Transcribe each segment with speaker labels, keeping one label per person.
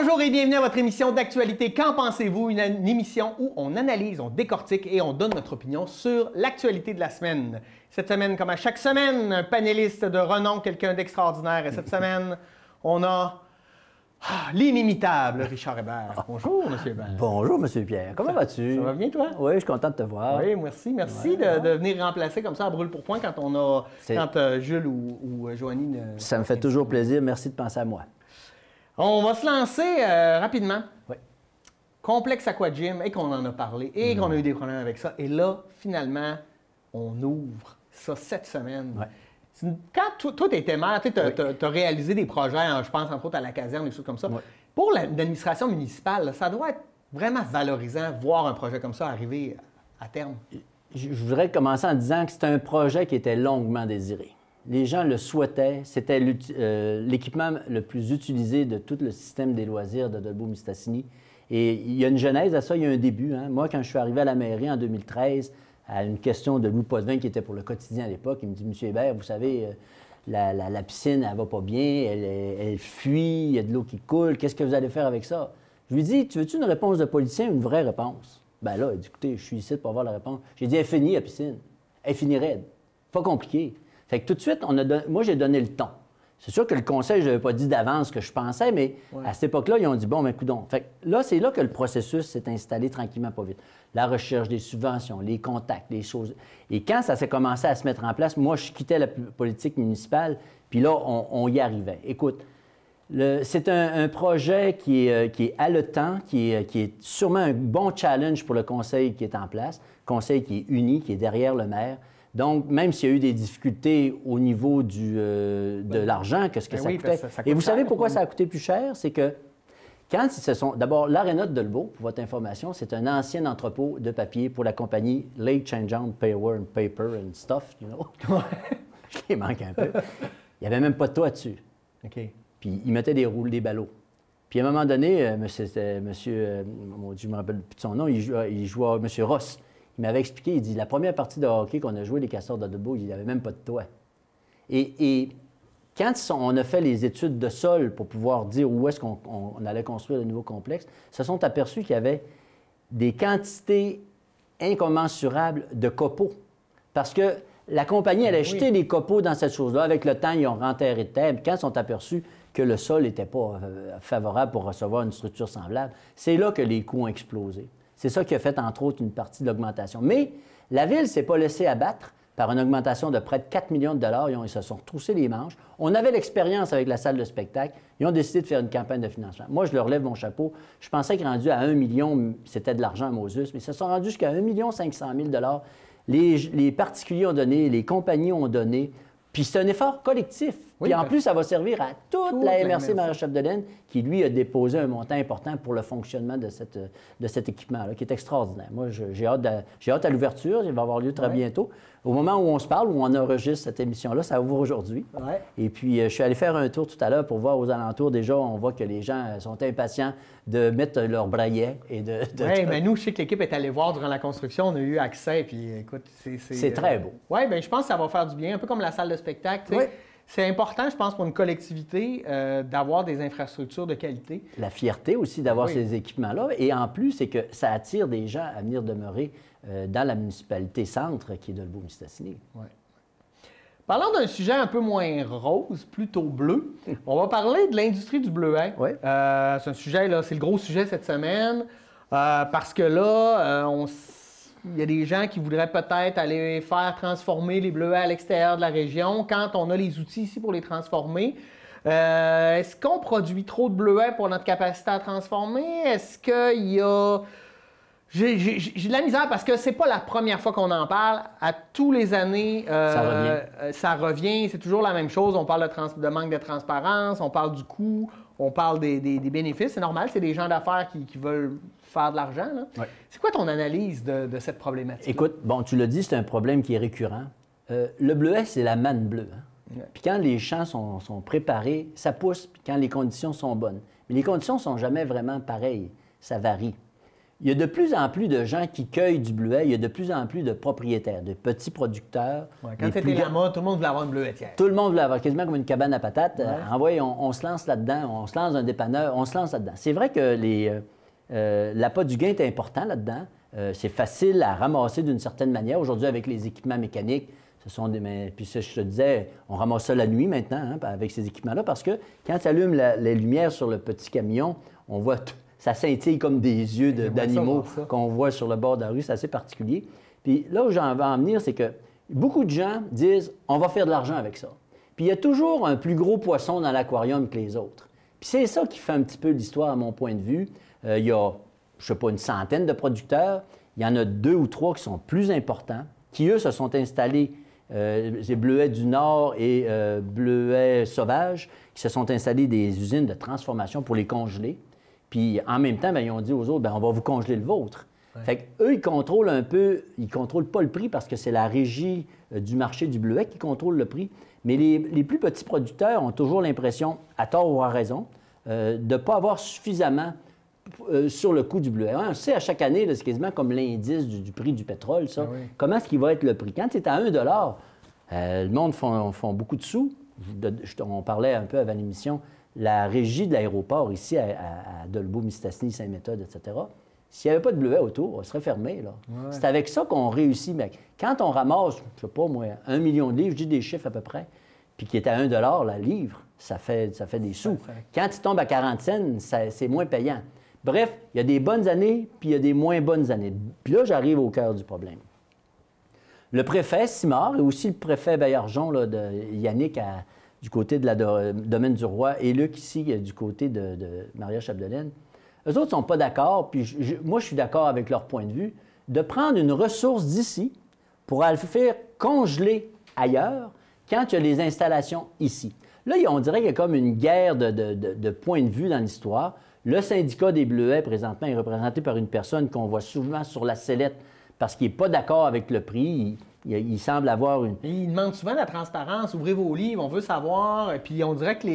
Speaker 1: Bonjour et bienvenue à votre émission d'actualité. Qu'en pensez-vous? Une émission où on analyse, on décortique et on donne notre opinion sur l'actualité de la semaine. Cette semaine, comme à chaque semaine, un panéliste de renom, quelqu'un d'extraordinaire. Et cette semaine, on a l'inimitable Richard Hébert. Bonjour, M. Hébert.
Speaker 2: Bonjour, M. Pierre. Comment vas-tu?
Speaker 1: Ça va bien, toi?
Speaker 2: Oui, je suis content de te voir.
Speaker 1: Oui, merci. Merci de venir remplacer comme ça à brûle pour point quand on a Jules ou Joanie.
Speaker 2: Ça me fait toujours plaisir. Merci de penser à moi.
Speaker 1: On va se lancer rapidement.
Speaker 2: Oui.
Speaker 1: Complexe Aquagym, et qu'on en a parlé, et qu'on a eu des problèmes avec ça. Et là, finalement, on ouvre ça cette semaine.
Speaker 2: Ouais.
Speaker 1: Quand toi, tu étais maire, tu as réalisé des projets, je pense entre autres à la caserne, des choses comme ça.
Speaker 2: Ouais.
Speaker 1: Pour l'administration municipale, ça doit être vraiment valorisant voir un projet comme ça arriver à terme.
Speaker 2: Je voudrais commencer en disant que c'est un projet qui était longuement désiré. Les gens le souhaitaient. C'était l'équipement le plus utilisé de tout le système des loisirs de Dolbeau-Mistassini. Et il y a une genèse à ça, il y a un début. Hein. Moi, quand je suis arrivé à la mairie en 2013, à une question de Lou Potvin, qui était pour le quotidien à l'époque, il me dit « Monsieur Hébert, vous savez, la piscine, elle va pas bien, elle fuit, il y a de l'eau qui coule, qu'est-ce que vous allez faire avec ça? » Je lui dis « Tu veux-tu une réponse de politicien ou une vraie réponse? » Ben là, il dit « Écoutez, je suis ici pour avoir la réponse. » J'ai dit « Elle finit, la piscine. Elle finit raide. Pas compliqué. » Fait que tout de suite, moi, j'ai donné le ton. C'est sûr que le conseil, je n'avais pas dit d'avance ce que je pensais, mais à cette époque-là, ils ont dit, bon, ben coudonc. Fait que là, c'est là que le processus s'est installé tranquillement, pas vite. La recherche des subventions, les contacts, les choses. Et quand ça s'est commencé à se mettre en place, moi, je quittais la politique municipale, puis là, on y arrivait. Écoute, c'est un projet qui est haletant, qui est sûrement un bon challenge pour le conseil qui est en place, conseil qui est uni, qui est derrière le maire. Donc, même s'il y a eu des difficultés au niveau de l'argent, qu'est-ce que ça coûtait. Ça coûte et vous savez pourquoi ça a coûté plus cher? C'est que quand ils se sont... D'abord, l'Aréna de Dolbeau, pour votre information, c'est un ancien entrepôt de papier pour la compagnie Lake Changeout Paper and Stuff, you know. Je les manque un peu. Il n'y avait même pas de toit dessus.
Speaker 1: OK.
Speaker 2: Puis ils mettaient des roules, des ballots. Puis à un moment donné, monsieur mon Dieu, je ne me rappelle plus de son nom, il jouait M. Ross. Il m'avait expliqué, il dit, la première partie de hockey qu'on a joué, les Castors de Dolbeau, il n'y avait même pas de toit. Et quand on a fait les études de sol pour pouvoir dire où est-ce qu'on allait construire le nouveau complexe, se sont aperçus qu'il y avait des quantités incommensurables de copeaux. Parce que la compagnie allait jeter des copeaux dans cette chose-là. Avec le temps, ils ont renterré de terre. Quand ils sont aperçus que le sol n'était pas favorable pour recevoir une structure semblable, c'est là que les coûts ont explosé. C'est ça qui a fait, entre autres, une partie de l'augmentation. Mais la Ville ne s'est pas laissée abattre par une augmentation de près de 4 millions de dollars. Ils se sont retroussés les manches. On avait l'expérience avec la salle de spectacle. Ils ont décidé de faire une campagne de financement. Moi, je leur lève mon chapeau. Je pensais qu'ils rendu à 1 million, c'était de l'argent à Moses, mais ils se sont rendus jusqu'à 1 500 000 dollars. Les particuliers ont donné, les compagnies ont donné. Puis c'est un effort collectif. Puis en plus, ça va servir à toute la MRC Marie-Chapdelaine qui, lui, a déposé un montant important pour le fonctionnement de cet équipement-là, qui est extraordinaire. Moi, j'ai hâte à l'ouverture. Il va avoir lieu très bientôt. Au moment où on se parle, où on enregistre cette émission-là, ça ouvre aujourd'hui. Et puis, je suis allé faire un tour tout à l'heure pour voir aux alentours. Déjà, on voit que les gens sont impatients de mettre leur braillet et de...
Speaker 1: Oui, bien nous, je sais que l'équipe est allée voir durant la construction. On a eu accès, puis écoute,
Speaker 2: c'est très beau.
Speaker 1: Oui, bien je pense que ça va faire du bien, un peu comme la salle de spectacle. C'est important, je pense, pour une collectivité d'avoir des infrastructures de qualité.
Speaker 2: La fierté aussi d'avoir ces équipements-là. Et en plus, c'est que ça attire des gens à venir demeurer dans la municipalité centre qui est Dolbeau-Mistassini.
Speaker 1: Oui. Parlons d'un sujet un peu moins rose, plutôt bleu. On va parler de l'industrie du bleuet.
Speaker 2: Oui.
Speaker 1: C'est un sujet, là, c'est le gros sujet cette semaine, parce que là, il y a des gens qui voudraient peut-être aller faire transformer les bleuets à l'extérieur de la région quand on a les outils ici pour les transformer. Est-ce qu'on produit trop de bleuets pour notre capacité à transformer? Est-ce qu'il y a... J'ai de la misère parce que c'est pas la première fois qu'on en parle. À tous les années, ça revient. C'est toujours la même chose. On parle de manque de transparence, on parle du coût, on parle des bénéfices. C'est normal, c'est des gens d'affaires qui veulent faire de l'argent. C'est quoi ton analyse de cette problématique?
Speaker 2: Écoute, bon, tu l'as dit, c'est un problème qui est récurrent. Le bleuet, c'est la manne bleue. Hein? Puis quand les champs sont préparés, ça pousse, puis quand les conditions sont bonnes. Mais les conditions ne sont jamais vraiment pareilles. Ça varie. il y a de plus en plus de gens qui cueillent du bleuet, il y a de plus en plus de propriétaires, de petits producteurs.
Speaker 1: Ouais, quand c'était la mode, tout le monde voulait avoir une bleuetière.
Speaker 2: Tout le monde voulait avoir quasiment comme une cabane à patates. Ouais. On se lance là-dedans, on se lance dans un dépanneur, on se lance là-dedans. C'est vrai que l'appât du gain est important là-dedans. C'est facile à ramasser d'une certaine manière. Aujourd'hui, avec les équipements mécaniques, puis ça, je te disais, on ramasse ça la nuit maintenant avec ces équipements-là parce que quand tu allumes les lumières sur le petit camion, on voit ça scintille comme des yeux d'animaux qu'on voit sur le bord de la rue. C'est assez particulier. Puis là où j'en vais en venir, c'est que beaucoup de gens disent « on va faire de l'argent avec ça ». Puis il y a toujours un plus gros poisson dans l'aquarium que les autres. Puis c'est ça qui fait un petit peu l'histoire à mon point de vue. Il y a, je ne sais pas, une centaine de producteurs. Il y en a 2 ou 3 qui sont plus importants, qui, eux, se sont installés, c'est Bleuet du Nord et Bleuet Sauvage, qui se sont installés des usines de transformation pour les congeler. Puis en même temps, bien, ils ont dit aux autres, bien, on va vous congeler le vôtre. Ouais. Fait qu'eux, ils contrôlent un peu, ils ne contrôlent pas le prix parce que c'est la régie du marché du bleuet qui contrôle le prix. Mais les plus petits producteurs ont toujours l'impression, à tort ou à raison, de ne pas avoir suffisamment sur le coût du bleuet. On sait à chaque année, c'est quasiment comme l'indice du prix du pétrole, ça. Oui. Comment est-ce qu'il va être le prix? Quand c'est à 1 le monde font beaucoup de sous. On parlait un peu avant l'émission. La régie de l'aéroport ici à Dolbeau-Mistassini, Saint-Méthode, etc., s'il n'y avait pas de bleuet autour, elle serait fermée. Ouais. C'est avec ça qu'on réussit. Mais quand on ramasse, je ne sais pas moi, 1 million de livres, je dis des chiffres à peu près, puis qui est à 1 la livre, ça fait des sous. Quand il tombe à 40 cents, c'est moins payant. Bref, il y a des bonnes années, puis il y a des moins bonnes années. Puis là, j'arrive au cœur du problème. Le préfet Simard et aussi le préfet Baillargeon, Yannick, du côté de la Domaine du Roi, et Luc ici, du côté de Maria-Chapdelaine, eux autres ne sont pas d'accord, puis moi, je suis d'accord avec leur point de vue, de prendre une ressource d'ici pour aller faire congeler ailleurs quand il y a les installations ici. Là, on dirait qu'il y a comme une guerre de points de vue dans l'histoire. Le syndicat des bleuets, présentement, est représenté par une personne qu'on voit souvent sur la sellette parce qu'il n'est pas d'accord avec le prix. Il semble avoir une...
Speaker 1: Il demande souvent la transparence. Ouvrez vos livres, on veut savoir. Puis on dirait que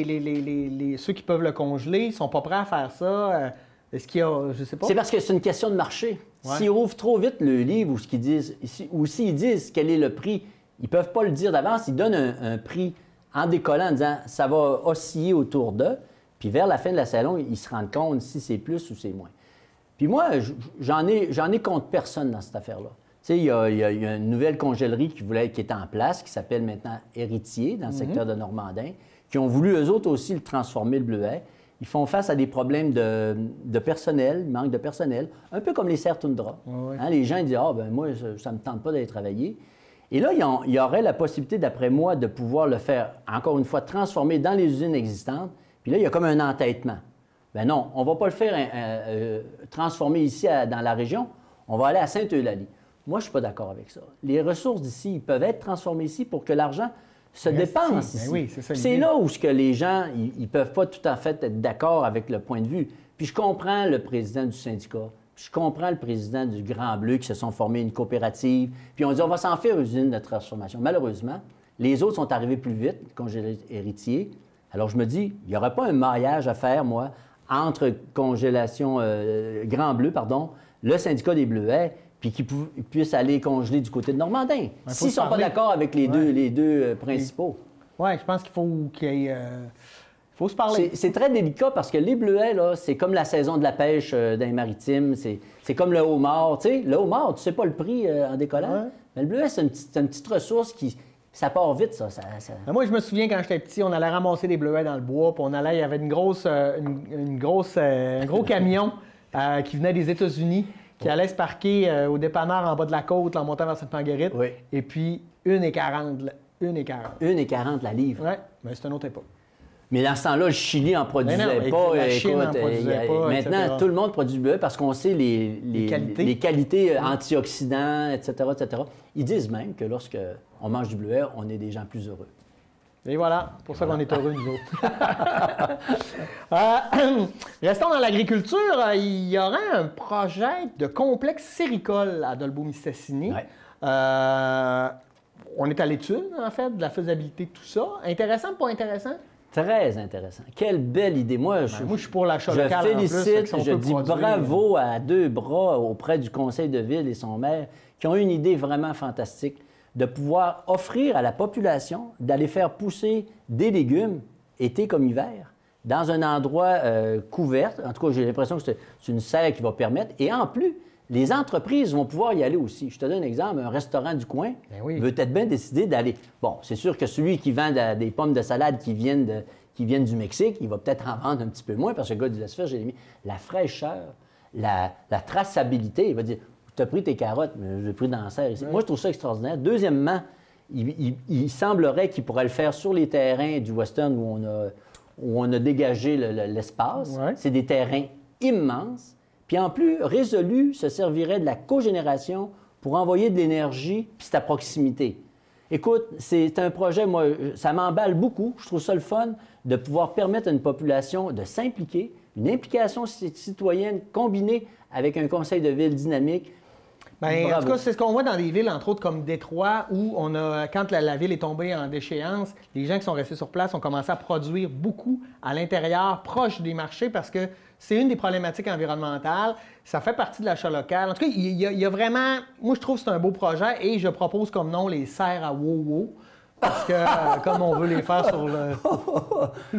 Speaker 1: ceux qui peuvent le congeler ne sont pas prêts à faire ça. Est-ce qu'il y a... Je sais pas.
Speaker 2: C'est parce que c'est une question de marché. Ouais. S'ils ouvrent trop vite le livre ou s'ils disent quel est le prix, ils ne peuvent pas le dire d'avance. Ils donnent un prix en décollant, en disant ça va osciller autour d'eux. Puis vers la fin de la saison, ils se rendent compte si c'est plus ou c'est moins. Puis moi, j'en ai contre personne dans cette affaire-là. Tu sais, il y a une nouvelle congèlerie qui est en place, qui s'appelle maintenant Héritier, dans le secteur de Normandin, qui ont voulu, eux autres aussi, le transformer, le bleuet. Ils font face à des problèmes de personnel, manque de personnel, un peu comme les serres toundra. Oui. Les gens disent « Ah, ben moi, ça ne me tente pas d'aller travailler ». Et là, il y aurait la possibilité, d'après moi, de pouvoir le faire, encore une fois, transformer dans les usines existantes. Puis là, il y a comme un entêtement. Ben non, on ne va pas le faire transformer ici dans la région. On va aller à Sainte-Eulalie. Moi, je ne suis pas d'accord avec ça. Les ressources d'ici, ils peuvent être transformées ici pour que l'argent se dépense ici.
Speaker 1: Oui,
Speaker 2: c'est là où les gens, ils ne peuvent pas tout à fait être d'accord avec le point de vue. Puis je comprends le président du syndicat, puis je comprends le président du Grand Bleu qui se sont formés une coopérative, puis on dit on va s'en faire une usine de transformation. Malheureusement, les autres sont arrivés plus vite, congélés héritiers. Alors je me dis, il n'y aurait pas un maillage à faire, moi, entre congélation Grand Bleu, le syndicat des Bleuets, puis qu'ils puissent aller congeler du côté de Normandin. S'ils ne sont pas d'accord avec les deux principaux.
Speaker 1: Oui, je pense qu'il faut se parler.
Speaker 2: C'est très délicat parce que les bleuets, là, c'est comme la saison de la pêche dans les maritimes. C'est comme le homard. Tu sais, le homard, tu ne sais pas le prix en décollant. Ouais. Mais le bleuet, c'est une petite ressource qui... Ça part vite, ça.
Speaker 1: Moi, je me souviens, quand j'étais petit, on allait ramasser des bleuets dans le bois, puis il y avait un gros camion qui venait des États-Unis, qui allait se parquer au dépanneur en bas de la côte, en montant vers Sainte-Marguerite.
Speaker 2: Oui.
Speaker 1: Et puis, 1,40
Speaker 2: 1,40 la livre.
Speaker 1: Oui, mais c'est une autre époque.
Speaker 2: Mais dans ce temps-là, le Chili n'en produisait pas. Maintenant, tout le monde produit du bleuet parce qu'on sait les qualités antioxydants, etc., etc. Ils disent même que lorsqu'on mange du bleuet, on est des gens plus heureux.
Speaker 1: Et voilà, pour ça qu'on est heureux, nous autres. Restons dans l'agriculture. Il y aura un projet de complexe séricole à Dolbeau-Mistassini.
Speaker 2: Ouais.
Speaker 1: On est à l'étude, en fait, de la faisabilité de tout ça. Intéressant, pas intéressant?
Speaker 2: Très intéressant. Quelle belle idée. Moi,
Speaker 1: je suis pour l'achat local.
Speaker 2: Je félicite, je dis bravo à deux bras auprès du conseil de ville et son maire qui ont eu une idée vraiment fantastique de pouvoir offrir à la population d'aller faire pousser des légumes, été comme hiver, dans un endroit couvert. En tout cas, j'ai l'impression que c'est une serre qui va permettre. Et en plus, les entreprises vont pouvoir y aller aussi. Je te donne un exemple, un restaurant du coin veut peut-être bien décider d'aller. Bon, c'est sûr que celui qui vend des pommes de salade qui viennent du Mexique, il va peut-être en vendre un petit peu moins parce que le gars du laisse faire, j'ai mis la fraîcheur, la traçabilité. Il va dire, tu as pris tes carottes, mais je l'ai pris dans la serre ici. Moi, je trouve ça extraordinaire. Deuxièmement, il semblerait qu'il pourrait le faire sur les terrains du Western où on a dégagé l'espace. Ouais. C'est des terrains immenses. Puis en plus, Résolu se servirait de la cogénération pour envoyer de l'énergie, puis c'est à proximité. Écoute, c'est un projet, moi, ça m'emballe beaucoup. Je trouve ça le fun de pouvoir permettre à une population de s'impliquer, une implication citoyenne combinée avec un conseil de ville dynamique.
Speaker 1: Bien, en tout cas, c'est ce qu'on voit dans des villes, entre autres comme Détroit, où quand la ville est tombée en déchéance, les gens qui sont restés sur place ont commencé à produire beaucoup à l'intérieur, proche des marchés, parce que c'est une des problématiques environnementales. Ça fait partie de l'achat local. En tout cas, il y a vraiment... Moi, je trouve que c'est un beau projet et je propose comme nom les serres à wow-wow. Parce que, comme on veut les faire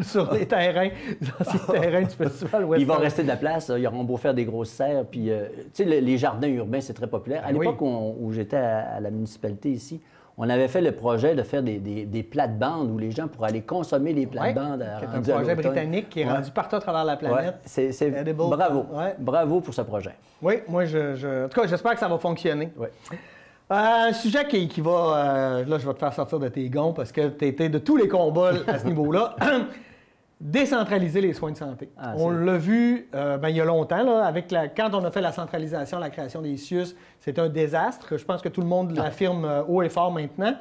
Speaker 1: sur les terrains, les anciens terrains du festival Western.
Speaker 2: Il va rester de la place. Ils auront beau faire des grosses serres. Puis, tu sais, les jardins urbains, c'est très populaire. À l'époque où j'étais à la municipalité ici, on avait fait le projet de faire des plates-bandes où les gens pourraient aller consommer les plates-bandes.
Speaker 1: C'est un projet britannique qui est rendu partout à travers la planète.
Speaker 2: Bravo. Bravo pour ce projet.
Speaker 1: Oui, moi, en tout cas, j'espère que ça va fonctionner.
Speaker 2: Oui.
Speaker 1: Un sujet qui va... là, je vais te faire sortir de tes gonds parce que tu étais de tous les combats à ce niveau-là. Décentraliser les soins de santé. On l'a vu il y a longtemps, là, quand on a fait la centralisation, la création des CIUS, c'était un désastre. Je pense que tout le monde l'affirme haut et fort maintenant.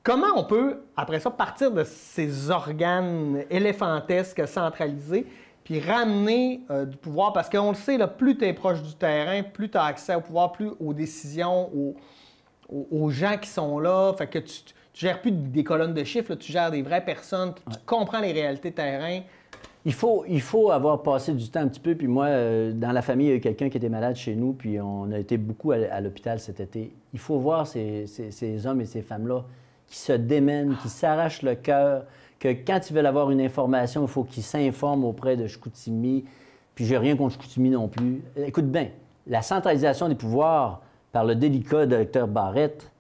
Speaker 1: Comment on peut, après ça, partir de ces organes éléphantesques centralisés puis ramener du pouvoir? Parce qu'on le sait, là, plus tu es proche du terrain, plus tu as accès au pouvoir, plus aux décisions, aux gens qui sont là. Fait que tu gères plus des colonnes de chiffres, là, tu gères des vraies personnes, tu comprends les réalités de terrain.
Speaker 2: Il faut avoir passé du temps un petit peu. Puis moi, dans la famille, il y a eu quelqu'un qui était malade chez nous, puis on a été beaucoup à l'hôpital cet été. Il faut voir ces hommes et ces femmes-là qui se démènent, qui s'arrachent le cœur, que quand ils veulent avoir une information, il faut qu'ils s'informent auprès de Chicoutimi. Puis j'ai rien contre Chicoutimi non plus. Écoute bien, la centralisation des pouvoirs par le délicat docteur Barrette,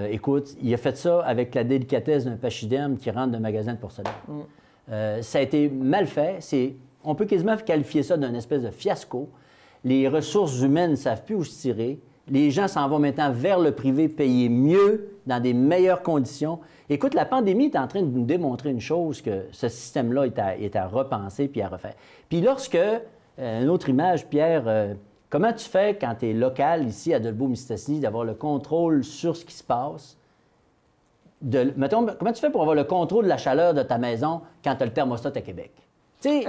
Speaker 2: écoute, il a fait ça avec la délicatesse d'un pachyderme qui rentre d'un magasin de porcelaine. Ça a été mal fait. On peut quasiment qualifier ça d'un espèce de fiasco. Les ressources humaines ne savent plus où se tirer. Les gens s'en vont maintenant vers le privé, payer mieux, dans des meilleures conditions. Écoute, la pandémie est en train de nous démontrer une chose, que ce système-là est à repenser puis à refaire. Puis lorsque, une autre image, Pierre, comment tu fais quand tu es local ici à Dolbeau-Mistassini d'avoir le contrôle sur ce qui se passe? Mettons, comment tu fais pour avoir le contrôle de la chaleur de ta maison quand tu as le thermostat à Québec? C'est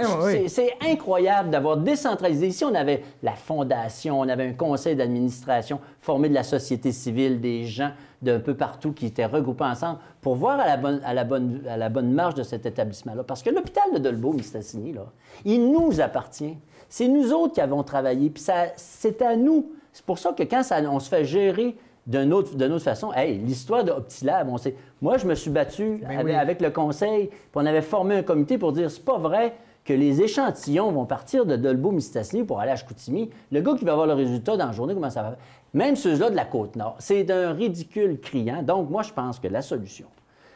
Speaker 2: incroyable d'avoir décentralisé. Ici, on avait la fondation, on avait un conseil d'administration formé de la société civile, des gens d'un peu partout qui étaient regroupés ensemble pour voir à la bonne marche de cet établissement-là. Parce que l'hôpital de Dolbeau-Mistassini, là, il nous appartient. C'est nous autres qui avons travaillé, puis c'est à nous. C'est pour ça que quand on se fait gérer d'une autre façon, l'histoire de Optilab, on sait. Moi, je me suis battu avec le conseil, puis on avait formé un comité pour dire c'est pas vrai que les échantillons vont partir de Dolbeau-Mistassini pour aller à Chicoutimi. Le gars qui va avoir le résultat dans la journée, comment ça va faire? Même ceux-là de la Côte-Nord. C'est d'un ridicule criant. Donc, moi, je pense que la solution,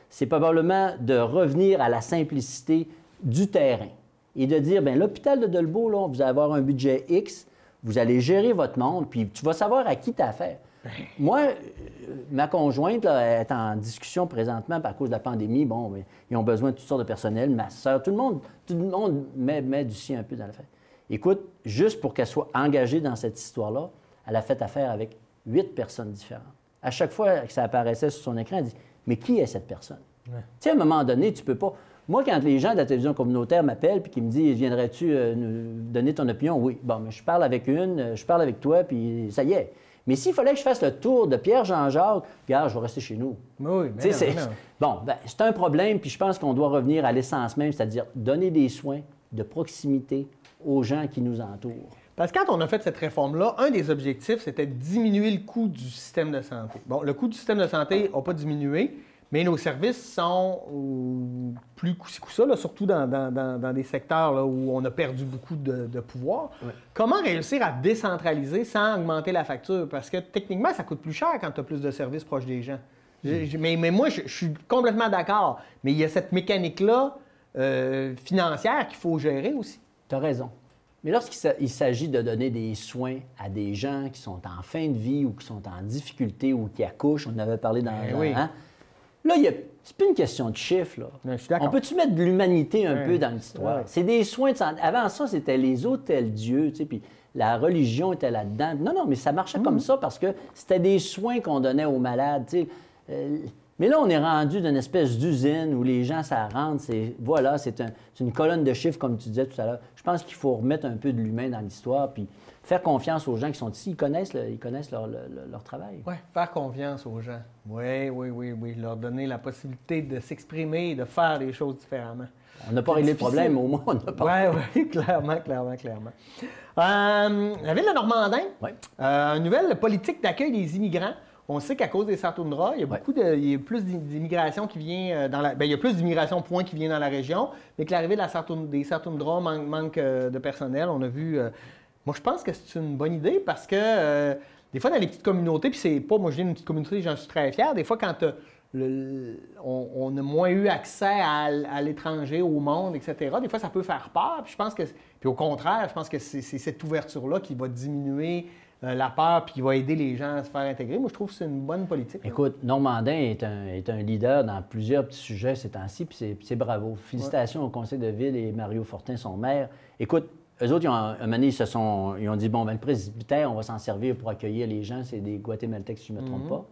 Speaker 2: c'est probablement de revenir à la simplicité du terrain et de dire, bien, l'hôpital de Dolbeau, là, vous allez avoir un budget X, vous allez gérer votre monde, puis tu vas savoir à qui tu as affaire. Moi, ma conjointe là, est en discussion présentement à cause de la pandémie. Bon, ils ont besoin de toutes sortes de personnel. Ma soeur, tout le monde met du sien un peu dans l'affaire. Écoute, juste pour qu'elle soit engagée dans cette histoire-là, elle a fait affaire avec 8 personnes différentes. À chaque fois que ça apparaissait sur son écran, elle dit « Mais qui est cette personne? » Tu sais, à un moment donné, tu peux pas... Moi, quand les gens de la télévision communautaire m'appellent et qui me disent « Viendrais-tu nous donner ton opinion? » Oui. Bon, mais je parle avec une, je parle avec toi, puis ça y est. Mais s'il fallait que je fasse le tour de Pierre-Jean-Jacques, regarde, je vais rester chez nous.
Speaker 1: Oui,
Speaker 2: Tu sais, bon, ben, c'est un problème, puis je pense qu'on doit revenir à l'essence même, c'est-à-dire donner des soins de proximité aux gens qui nous entourent.
Speaker 1: Parce que quand on a fait cette réforme-là, un des objectifs, c'était de diminuer le coût du système de santé. Bon, le coût du système de santé n'a pas diminué, mais nos services sont plus coup-ci coup-ça, là, surtout dans des secteurs là, où on a perdu beaucoup de pouvoir.
Speaker 2: Oui.
Speaker 1: Comment réussir à décentraliser sans augmenter la facture? Parce que techniquement, ça coûte plus cher quand tu as plus de services proches des gens. Mais moi, je suis complètement d'accord. Mais il y a cette mécanique-là financière qu'il faut gérer aussi.
Speaker 2: Tu as raison. Mais lorsqu'il s'agit de donner des soins à des gens qui sont en fin de vie ou qui sont en difficulté ou qui accouchent, on en avait parlé
Speaker 1: oui.
Speaker 2: Hein? Là, c'est plus une question de chiffres. Là.
Speaker 1: Je suis d'accord.
Speaker 2: On peut-tu mettre de l'humanité un peu dans l'histoire?
Speaker 1: Ouais.
Speaker 2: C'est des soins de santé. Avant ça, c'était les hôtels-dieux, tu sais, puis la religion était là-dedans. Non, mais ça marchait comme ça parce que c'était des soins qu'on donnait aux malades, tu sais. Mais là, on est rendu d'une espèce d'usine où les gens, ça rentre, c'est une colonne de chiffres, comme tu disais tout à l'heure. Je pense qu'il faut remettre un peu de l'humain dans l'histoire, puis faire confiance aux gens qui sont ici. Ils connaissent leur travail.
Speaker 1: Oui, faire confiance aux gens. Oui. Leur donner la possibilité de s'exprimer et de faire les choses différemment.
Speaker 2: On n'a pas réglé le problème, au moins on n'a pas.
Speaker 1: Oui, clairement. La ville de Normandin, une nouvelle politique d'accueil des immigrants. On sait qu'à cause des Sartundra, il y a plus d'immigration qui vient il y a plus d'immigration point qui vient dans la région, mais que l'arrivée des Sartundra manque de personnel. On a vu. Moi, je pense que c'est une bonne idée parce que des fois, dans les petites communautés, puis c'est pas, moi, je viens d'une petite communauté, j'en suis très fier. Des fois, quand on a moins eu accès à l'étranger, au monde, etc., des fois, ça peut faire peur. Puis au contraire, je pense que c'est cette ouverture-là qui va diminuer la peur puis qui va aider les gens à se faire intégrer. Moi, je trouve que c'est une bonne politique.
Speaker 2: Écoute, Normandin est un leader dans plusieurs petits sujets ces temps-ci, puis c'est bravo. Félicitations au conseil de ville et Mario Fortin, son maire. Écoute, eux autres, un moment donné, ils ont dit, bon, ben, le presbytère, on va s'en servir pour accueillir les gens. C'est des Guatémaltèques, si je ne me trompe pas.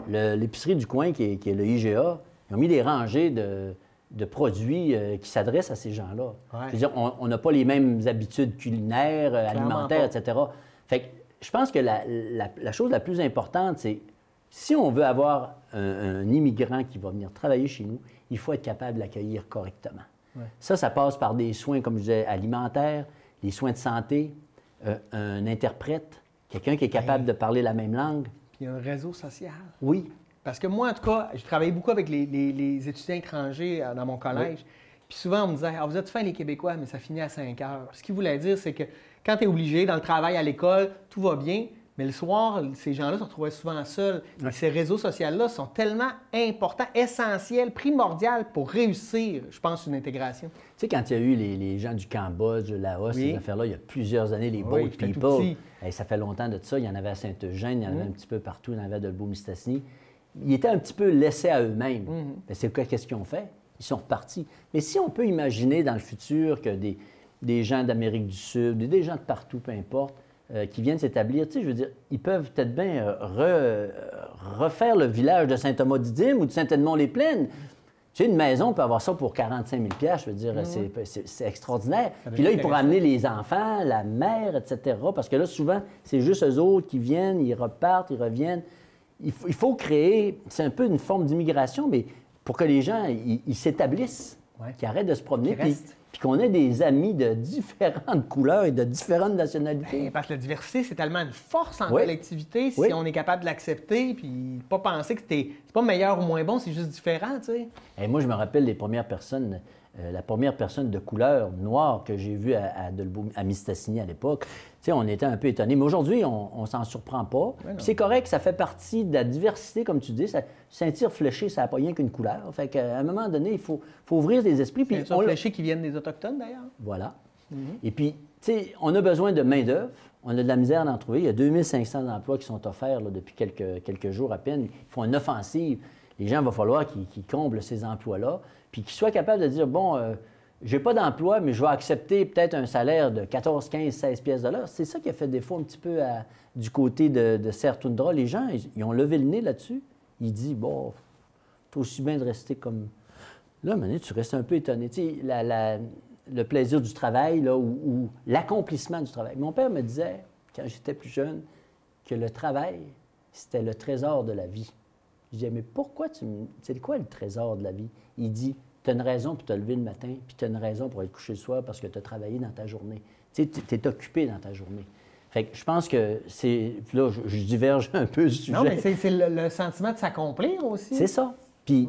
Speaker 2: L'épicerie du coin, qui est le IGA, ils ont mis des rangées de produits qui s'adressent à ces gens-là.
Speaker 1: Ouais.
Speaker 2: Je veux dire, on n'a pas les mêmes habitudes culinaires, alimentaires, etc. Fait que je pense que la chose la plus importante, c'est si on veut avoir un immigrant qui va venir travailler chez nous, il faut être capable de l'accueillir correctement. Ouais. Ça passe par des soins, comme je disais, alimentaires, des soins de santé, un interprète, quelqu'un qui est capable de parler la même langue.
Speaker 1: Puis un réseau social.
Speaker 2: Oui.
Speaker 1: Parce que moi, en tout cas, je travaillais beaucoup avec les étudiants étrangers dans mon collège. Oui. Puis souvent, on me disait, vous êtes fins les Québécois, mais ça finit à 5 heures. Ce qu'il voulait dire, c'est que quand tu es obligé, dans le travail, à l'école, tout va bien, mais le soir, ces gens-là se retrouvaient souvent seuls. Ouais. Ces réseaux sociaux-là sont tellement importants, essentiels, primordiaux pour réussir, je pense, une intégration.
Speaker 2: Tu sais, quand il y a eu les gens du Cambodge, Laos, ces affaires-là, il y a plusieurs années, les Boat People, ça fait longtemps de ça, il y en avait à Saint-Eugène, il y en avait un petit peu partout, il y en avait à Dolbeau-Mistassini. Ils étaient un petit peu laissés à eux-mêmes. C'est qu'est-ce qu'ils ont fait? Ils sont repartis. Mais si on peut imaginer dans le futur que des gens d'Amérique du Sud, des gens de partout, peu importe, qui viennent s'établir, tu sais, je veux dire, ils peuvent peut-être bien refaire le village de Saint-Thomas-Didyme ou de Saint-Edmond-les-Plaines. Tu sais, une maison peut avoir ça pour 45 000 je veux dire, c'est extraordinaire. Puis là, ils pourraient amener les enfants, la mère, etc. Parce que là, souvent, c'est juste eux autres qui viennent, ils repartent, ils reviennent. Il faut créer, c'est un peu une forme d'immigration, mais pour que les gens, ils s'établissent, qu'ils arrêtent de se promener, puis qu'on ait des amis de différentes couleurs et de différentes nationalités.
Speaker 1: Bien, parce que la diversité, c'est tellement une force en collectivité si on est capable de l'accepter, puis pas penser que c'est pas meilleur ou moins bon, c'est juste différent, tu sais.
Speaker 2: Et moi, je me rappelle les premières personnes, la première personne de couleur noire que j'ai vue à Mistassini à l'époque. Tu sais, on était un peu étonnés. Mais aujourd'hui, on s'en surprend pas. C'est correct, ça fait partie de la diversité, comme tu dis. Saint-Cyr fléché, ça n'a pas rien qu'une couleur. Fait qu'à un moment donné, il faut ouvrir les esprits.
Speaker 1: Saint-Cyr fléché qui viennent des Autochtones, d'ailleurs.
Speaker 2: Voilà. Et puis, tu sais, on a besoin de main-d'œuvre. On a de la misère d'en trouver. Il y a 2500 emplois qui sont offerts là, depuis quelques jours à peine. Il faut une offensive. Les gens, il va falloir qu'ils comblent ces emplois-là, puis qu'ils soient capables de dire, bon, j'ai pas d'emploi, mais je vais accepter peut-être un salaire de 14, 15, 16 pièces de l'heure. C'est ça qui a fait défaut un petit peu du côté de Serre-Tundra. Les gens, ils ont levé le nez là-dessus. Ils disent, bon, c'est aussi bien de rester comme... Là, maintenant, tu restes un peu étonné. Tu sais, le plaisir du travail, là, ou l'accomplissement du travail. Mon père me disait, quand j'étais plus jeune, que le travail, c'était le trésor de la vie. Je disais, mais pourquoi c'est quoi le trésor de la vie? Il dit, tu as une raison pour te lever le matin, puis tu as une raison pour être couché le soir parce que tu as travaillé dans ta journée. Tu sais, tu es occupé dans ta journée. Fait que je pense que c'est... Là, je diverge un peu du sujet.
Speaker 1: Non, mais c'est le sentiment de s'accomplir aussi.
Speaker 2: C'est ça. Puis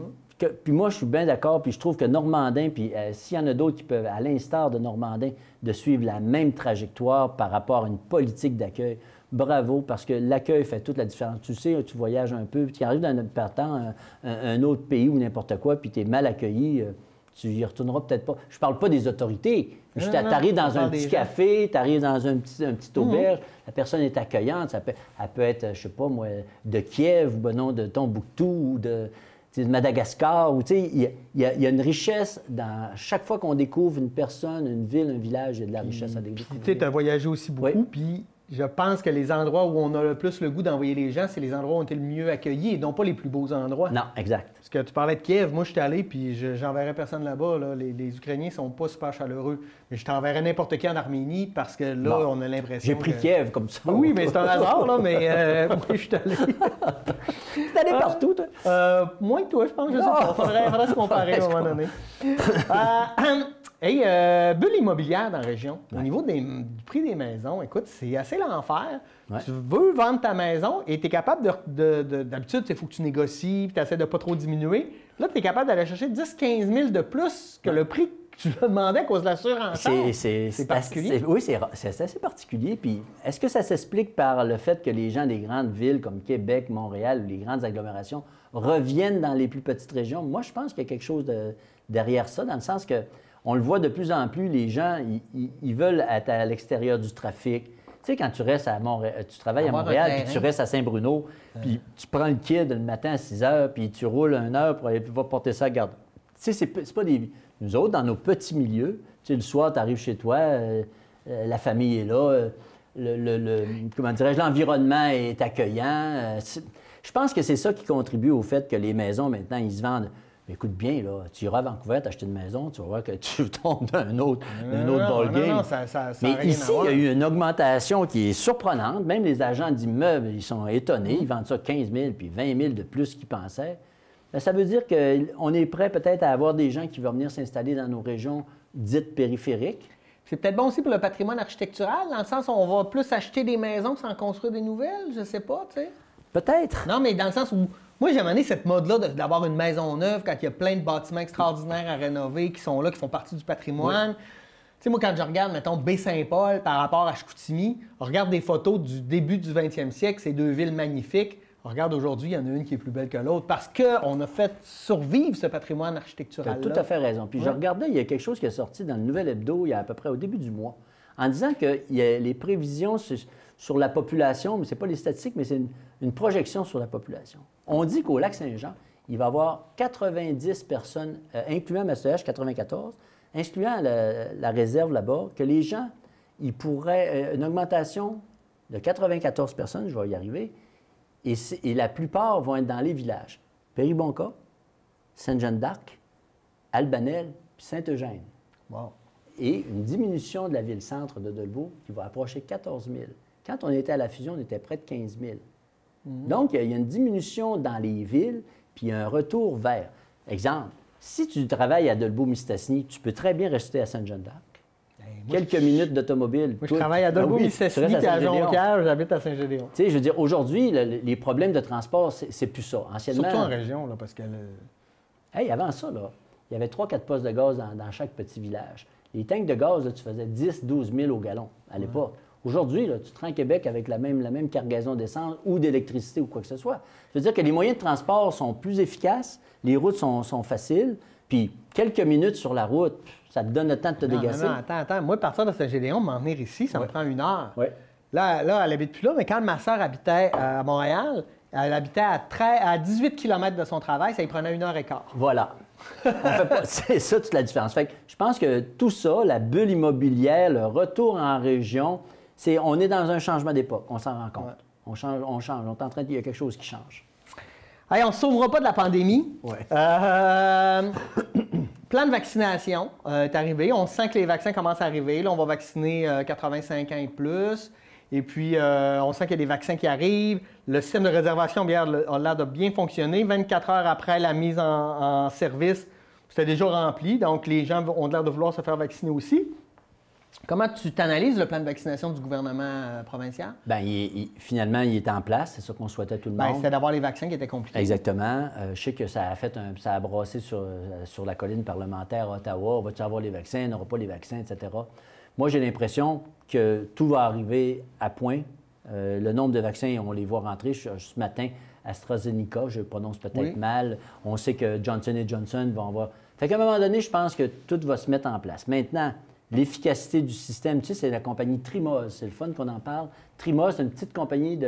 Speaker 2: moi, je suis bien d'accord, puis je trouve que Normandin, puis s'il y en a d'autres qui peuvent, à l'instar de Normandin, de suivre la même trajectoire par rapport à une politique d'accueil, bravo, parce que l'accueil fait toute la différence. Tu sais, tu voyages un peu, puis tu arrives dans notre partant, un autre pays ou n'importe quoi, puis tu es mal accueilli, tu y retourneras peut-être pas. Je parle pas des autorités. Tu arrives dans un petit café, tu arrives dans un petit auberge, la personne est accueillante, elle peut être, je sais pas moi, de Kiev, ou ben non, de Tombouctou, ou de Madagascar, ou tu sais, il y a une richesse dans... Chaque fois qu'on découvre une personne, une ville, un village, il y a de la richesse à découvrir.
Speaker 1: Tu sais, tu as voyagé aussi beaucoup, puis je pense que les endroits où on a le plus le goût d'envoyer les gens, c'est les endroits où on été le mieux accueillis et non pas les plus beaux endroits.
Speaker 2: Non, exact.
Speaker 1: Parce que tu parlais de Kiev, moi je suis allé, puis j'enverrais personne là-bas. Là. Les Ukrainiens sont pas super chaleureux. Mais je t'enverrais n'importe qui en Arménie parce que là, on a l'impression.
Speaker 2: J'ai pris Kiev comme ça.
Speaker 1: Oui, mais c'est un hasard, là, mais moi je suis allé.
Speaker 2: T'es allé partout, toi?
Speaker 1: Moins que toi, je pense. Je sais pas. Faudrait se comparer à un moment donné. Bulle immobilière dans la région. Au niveau du prix des maisons, écoute, c'est assez l'enfer. Ouais. Tu veux vendre ta maison et tu es capable d'habitude, il faut que tu négocies, tu essaies de pas trop diminuer. Là, tu es capable d'aller chercher 10-15 000 de plus que le prix que tu demandais à cause de la surenchère. C'est particulier.
Speaker 2: Oui, c'est assez particulier. Puis, est-ce que ça s'explique par le fait que les gens des grandes villes comme Québec, Montréal ou les grandes agglomérations reviennent dans les plus petites régions? Moi, je pense qu'il y a quelque chose derrière ça, dans le sens que on le voit de plus en plus, les gens, ils veulent être à l'extérieur du trafic. Tu sais, quand tu restes à Montréal, tu travailles à Montréal, puis tu restes à Saint-Bruno, puis tu prends le kid le matin à 6 heures, puis tu roules 1 heure pour aller porter ça à garde. Tu sais, c'est pas des... Nous autres, dans nos petits milieux, tu sais, le soir, tu arrives chez toi, la famille est là, comment dirais-je, l'environnement est accueillant. Je pense que c'est ça qui contribue au fait que les maisons, maintenant, ils se vendent. Mais écoute bien, là, tu iras à Vancouver t'acheter une maison, tu vas voir que tu tombes d'un autre ballgame.
Speaker 1: Non, ça
Speaker 2: mais ici, il y a eu une augmentation qui est surprenante. Même les agents d'immeubles, ils sont étonnés. Ils vendent ça 15 000 puis 20 000 de plus qu'ils pensaient. Bien, ça veut dire qu'on est prêt peut-être à avoir des gens qui vont venir s'installer dans nos régions dites périphériques. C'est
Speaker 1: peut-être bon aussi pour le patrimoine architectural, dans le sens où on va plus acheter des maisons sans construire des nouvelles, je sais pas, tu sais.
Speaker 2: Peut-être.
Speaker 1: Non, mais dans le sens où... Moi, j'ai amené cette mode-là d'avoir une maison neuve quand il y a plein de bâtiments extraordinaires à rénover qui sont là, qui font partie du patrimoine. Oui. Tu sais, moi, quand je regarde, mettons, Baie-Saint-Paul par rapport à Chicoutimi, on regarde des photos du début du 20e siècle, c'est 2 villes magnifiques. On regarde aujourd'hui, il y en a une qui est plus belle que l'autre parce qu'on a fait survivre ce patrimoine architectural-là.
Speaker 2: Tu as tout à fait raison. Puis je regardais, il y a quelque chose qui est sorti dans le Nouvel Hebdo il y a à peu près au début du mois, en disant qu'il y a les prévisions sur la population, mais ce n'est pas les statistiques, mais c'est une projection sur la population. On dit qu'au Lac-Saint-Jean, il va y avoir 90 personnes, incluant Massoèche, 94, incluant la réserve là-bas, que les gens, ils pourraient, une augmentation de 94 personnes, je vais y arriver, et la plupart vont être dans les villages. Péribonka, Sainte-Jeanne-d'Arc, Albanel, puis Saint-Eugène.
Speaker 1: Wow.
Speaker 2: Et une diminution de la ville-centre de Dolbeau qui va approcher 14 000. Quand on était à la fusion, on était près de 15 000. Donc, il y a une diminution dans les villes, puis un retour vers. Exemple, si tu travailles à Dolbeau-Mistassini, tu peux très bien rester à Sainte-Jeanne-d'Arc. Quelques minutes d'automobile.
Speaker 1: Moi, je travaille à Dolbeau-Mistassini, puis à Jonquière, j'habite à Saint-Gédéon.
Speaker 2: Tu sais, je veux dire, aujourd'hui, les problèmes de transport, c'est plus ça. Anciennement,
Speaker 1: surtout en région, là, parce que...
Speaker 2: Hey, avant ça, là, il y avait 3-4 postes de gaz dans chaque petit village. Les tanks de gaz, là, tu faisais 10-12 000 au gallon à l'époque. Aujourd'hui, là, tu te rends à Québec avec la même cargaison d'essence ou d'électricité ou quoi que ce soit. Je veux dire que les moyens de transport sont plus efficaces, les routes sont faciles, puis quelques minutes sur la route, ça te donne le temps de te dégasser.
Speaker 1: Non, attends. Moi, partir de Saint-Gédéon, m'en venir ici, ça me prend 1 heure.
Speaker 2: Ouais.
Speaker 1: Là, elle n'habite plus là, mais quand ma soeur habitait à Montréal, elle habitait à 18 km de son travail, ça lui prenait 1h15.
Speaker 2: Voilà. C'est ça toute la différence. Fait que je pense que tout ça, la bulle immobilière, le retour en région, on est dans un changement d'époque, on s'en rend compte. Ouais. On change, on est en train il y a quelque chose qui change.
Speaker 1: Hey, on ne se sauvera pas de la pandémie.
Speaker 2: Ouais.
Speaker 1: Plan de vaccination est arrivé. On sent que les vaccins commencent à arriver. Là, on va vacciner 85 ans et plus. Et puis, on sent qu'il y a des vaccins qui arrivent. Le système de réservation a l'air de bien fonctionner. 24 heures après la mise en service, c'était déjà rempli. Donc, les gens ont l'air de vouloir se faire vacciner aussi. Comment tu t'analyses le plan de vaccination du gouvernement provincial?
Speaker 2: Bien, finalement, il est en place. C'est ça qu'on souhaitait tout le monde.
Speaker 1: C'était d'avoir les vaccins qui étaient compliqués.
Speaker 2: Exactement. Je sais que ça a brassé sur la colline parlementaire à Ottawa. Va-tu avoir les vaccins? On n'aura pas les vaccins, etc. Moi, j'ai l'impression que tout va arriver à point. Le nombre de vaccins, on les voit rentrer. Ce matin, AstraZeneca, je prononce peut-être mal. On sait que Johnson & Johnson vont avoir... Fait qu'à un moment donné, je pense que tout va se mettre en place. Maintenant, l'efficacité du système, tu sais, c'est la compagnie Trimos. C'est le fun qu'on en parle. Trimos, c'est une petite compagnie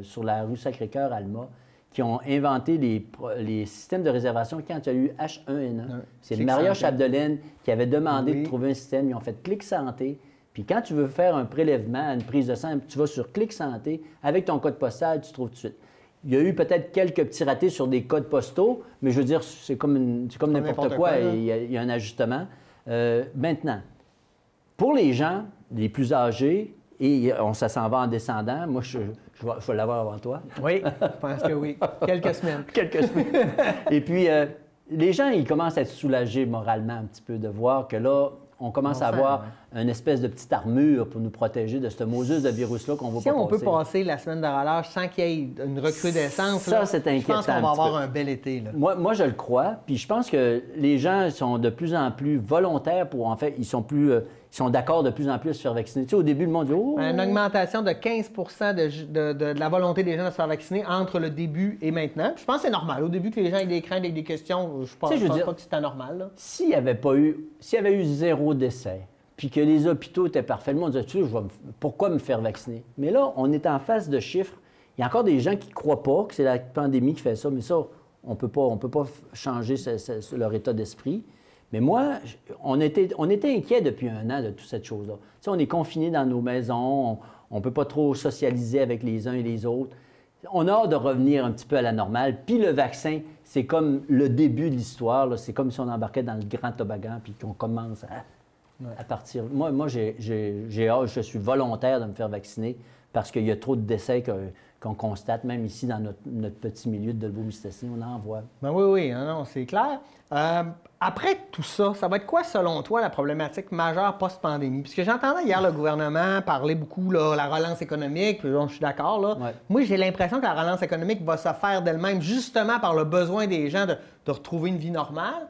Speaker 2: sur la rue Sacré-Cœur, Alma, qui ont inventé les systèmes de réservation quand il y a eu H1N1. C'est Maria Chapdelaine qui avait demandé de trouver un système. Ils ont fait Clic Santé. Puis quand tu veux faire un prélèvement, une prise de sang, tu vas sur Clic Santé, avec ton code postal, tu trouves tout de suite. Il y a eu peut-être quelques petits ratés sur des codes postaux, mais je veux dire, c'est comme n'importe quoi. Il y a un ajustement. Maintenant, pour les gens les plus âgés, et ça s'en va en descendant, moi, je vais l'avoir avant toi.
Speaker 1: Oui, je pense que oui. Quelques semaines.
Speaker 2: Quelques semaines. Et puis, les gens, ils commencent à être soulagés moralement un petit peu de voir que là, on commence à avoir une espèce de petite armure pour nous protéger de ce Moses de virus-là qu'on va pas passer.
Speaker 1: Si on peut passer la semaine de relâche sans qu'il y ait une recrudescence,
Speaker 2: ça, c'est inquiétant.
Speaker 1: Je pense qu'on va avoir un bel été. Là.
Speaker 2: Moi, je le crois. Puis je pense que les gens sont de plus en plus volontaires pour, en fait, ils sont d'accord de plus en plus à se faire vacciner. Tu sais, au début, le monde dit « Oh! »
Speaker 1: Une augmentation de 15 de la volonté des gens de se faire vacciner entre le début et maintenant. Je pense que c'est normal. Au début, que les gens aient des craintes, avec des questions, je pense pas que c'est anormal.
Speaker 2: S'il y avait eu 0 décès, puis que les hôpitaux étaient parfaits, le monde disait, tu sais, pourquoi me faire vacciner? Mais là, on est en face de chiffres. Il y a encore des gens qui ne croient pas que c'est la pandémie qui fait ça, mais ça, on peut pas changer leur état d'esprit. Mais moi, on était inquiets depuis 1 an de toute cette chose-là. Tu sais, on est confinés dans nos maisons, on ne peut pas trop socialiser avec les uns et les autres. On a hâte de revenir un petit peu à la normale. Puis le vaccin, c'est comme le début de l'histoire. C'est comme si on embarquait dans le grand toboggan puis qu'on commence à partir. Moi j'ai hâte, je suis volontaire de me faire vacciner parce qu'il y a trop de décès qu'on constate, même ici dans notre petit milieu de Dolbeau-Mistassini, on en voit.
Speaker 1: Ben oui, non, c'est clair. Après tout ça, ça va être quoi, selon toi, la problématique majeure post-pandémie? Puisque j'entendais hier le gouvernement parler beaucoup de la relance économique, puis je suis d'accord.
Speaker 2: Ouais.
Speaker 1: Moi, j'ai l'impression que la relance économique va se faire d'elle-même justement par le besoin des gens de retrouver une vie normale.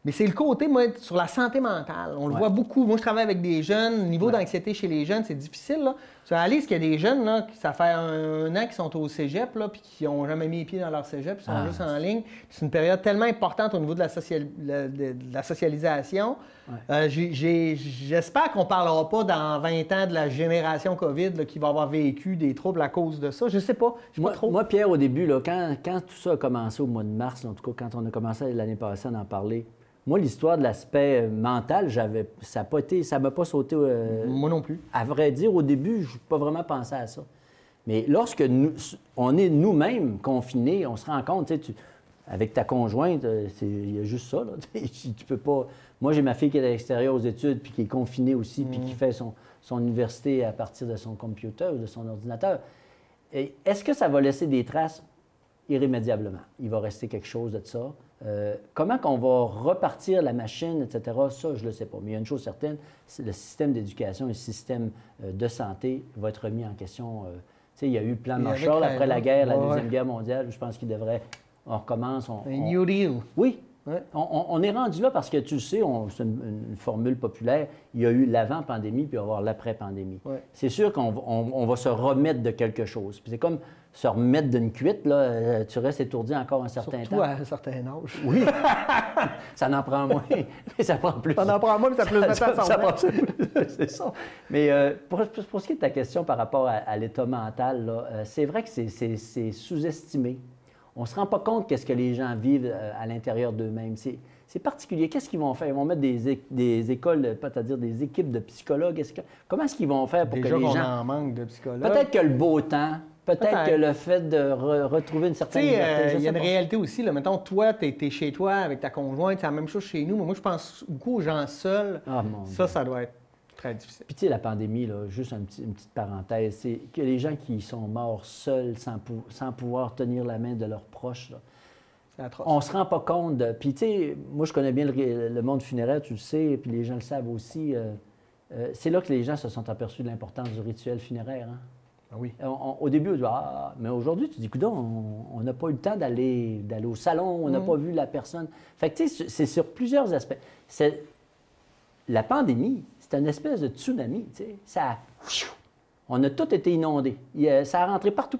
Speaker 1: Mais c'est le côté, moi, sur la santé mentale. On le voit beaucoup. Moi, je travaille avec des jeunes. Le niveau d'anxiété chez les jeunes, c'est difficile. Là. Tu réalises qu'il y a des jeunes, là, ça fait 1 an qu'ils sont au cégep, là, puis qui n'ont jamais mis les pieds dans leur cégep, ils sont juste en ligne. C'est une période tellement importante au niveau de la socialisation. Ouais. J'espère qu'on ne parlera pas dans 20 ans de la génération COVID là, qui va avoir vécu des troubles à cause de ça. Je ne sais pas.
Speaker 2: Moi, Pierre, au début, là, quand tout ça a commencé au mois de mars, là, en tout cas, quand on a commencé l'année passée à en parler, moi, l'histoire de l'aspect mental, ça ne m'a pas sauté.
Speaker 1: Moi non plus.
Speaker 2: À vrai dire, au début, je n'ai pas vraiment pensé à ça. Mais lorsque on est nous-mêmes confinés, on se rend compte, tu sais, avec ta conjointe, il y a juste ça. Là, tu peux pas. Moi, j'ai ma fille qui est à l'extérieur aux études, puis qui est confinée aussi, puis qui fait son université à partir de son computer ou de son ordinateur. Est-ce que ça va laisser des traces? Irrémédiablement. Il va rester quelque chose de ça. Comment qu'on va repartir la machine, etc., ça, je ne le sais pas. Mais il y a une chose certaine, c'est le système d'éducation et le système de santé va être remis en question. Tu sais, il y a eu plan Marshall après la guerre, la Deuxième Guerre mondiale. Je pense qu'il devrait... On recommence...
Speaker 1: Un New Deal.
Speaker 2: Oui. Ouais. On est rendu là parce que, tu sais, c'est une formule populaire, il y a eu l'avant-pandémie puis il va y avoir l'après-pandémie. Ouais. C'est sûr qu'on va se remettre de quelque chose. Puis c'est comme se remettre d'une cuite, là, tu restes étourdi encore un certain temps.
Speaker 1: Surtout à un certain âge.
Speaker 2: Oui. Ça en prend moins, mais ça prend plus.
Speaker 1: Ça en prend moins, mais ça peut le mettre à son
Speaker 2: C'est ça. Mais pour ce qui est de ta question par rapport à l'état mental, là, c'est vrai que c'est sous-estimé. On ne se rend pas compte qu'est-ce que les gens vivent à l'intérieur d'eux-mêmes. C'est particulier. Qu'est-ce qu'ils vont faire? Ils vont mettre des écoles, c'est-à-dire des équipes de psychologues. Comment est-ce qu'ils vont faire pour que les gens...
Speaker 1: en manque de psychologues.
Speaker 2: Peut-être que le beau temps, peut-être que le fait de retrouver une certaine liberté.
Speaker 1: Il y a une réalité aussi. Là. Mettons, toi, tu es chez toi avec ta conjointe, c'est la même chose chez nous. Mais moi, je pense beaucoup aux gens seuls.
Speaker 2: Ah, mon
Speaker 1: ça doit être Très difficile.
Speaker 2: Puis tu sais, la pandémie, là, juste une petite parenthèse, c'est que les gens qui sont morts seuls, sans pouvoir tenir la main de leurs proches, là,
Speaker 1: c'est atroce.
Speaker 2: On se rend pas compte de... Puis, tu sais, moi, je connais bien le monde funéraire, tu le sais, puis les gens le savent aussi. C'est là que les gens se sont aperçus de l'importance du rituel funéraire. Hein?
Speaker 1: Ah oui.
Speaker 2: Au début, on dit, mais aujourd'hui, tu dis, coudonc, on n'a pas eu le temps d'aller au salon, on n'a pas vu la personne. Fait que, tu sais, c'est sur plusieurs aspects. La pandémie, c'est une espèce de tsunami, tu sais. On a tous été inondés. Ça a rentré partout,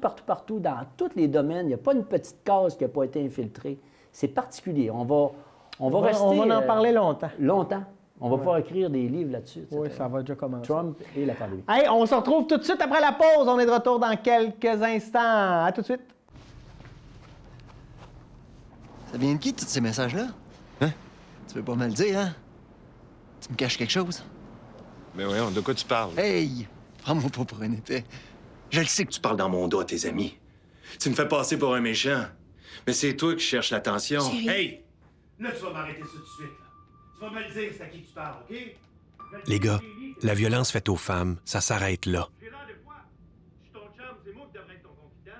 Speaker 2: dans tous les domaines. Il n'y a pas une petite case qui n'a pas été infiltrée. C'est particulier. On va rester...
Speaker 1: On va en parler longtemps.
Speaker 2: Longtemps. On va pouvoir écrire des livres là-dessus.
Speaker 1: Oui, ça va déjà commencer.
Speaker 2: Trump et la pandémie.
Speaker 1: Hey, on se retrouve tout de suite après la pause. On est de retour dans quelques instants. À tout de suite.
Speaker 3: Ça vient de qui, tous ces messages-là? Hein? Tu veux pas me le dire, hein? Tu me caches quelque chose?
Speaker 4: Mais voyons, de quoi tu parles?
Speaker 3: Hey! Prends-moi pas pour un épais.
Speaker 4: Je le sais que tu parles dans mon dos à tes amis. Tu me fais passer pour un méchant. Mais c'est toi qui cherches l'attention.
Speaker 5: Chérie.
Speaker 6: Hey! Là, tu vas m'arrêter ça tout de suite, là. Tu vas me le dire, c'est à qui tu parles, OK?
Speaker 7: Les gars, la violence faite aux femmes, ça s'arrête là.
Speaker 6: J'ai l'air de quoi? Je suis ton chum, c'est moi qui devrais être ton confident.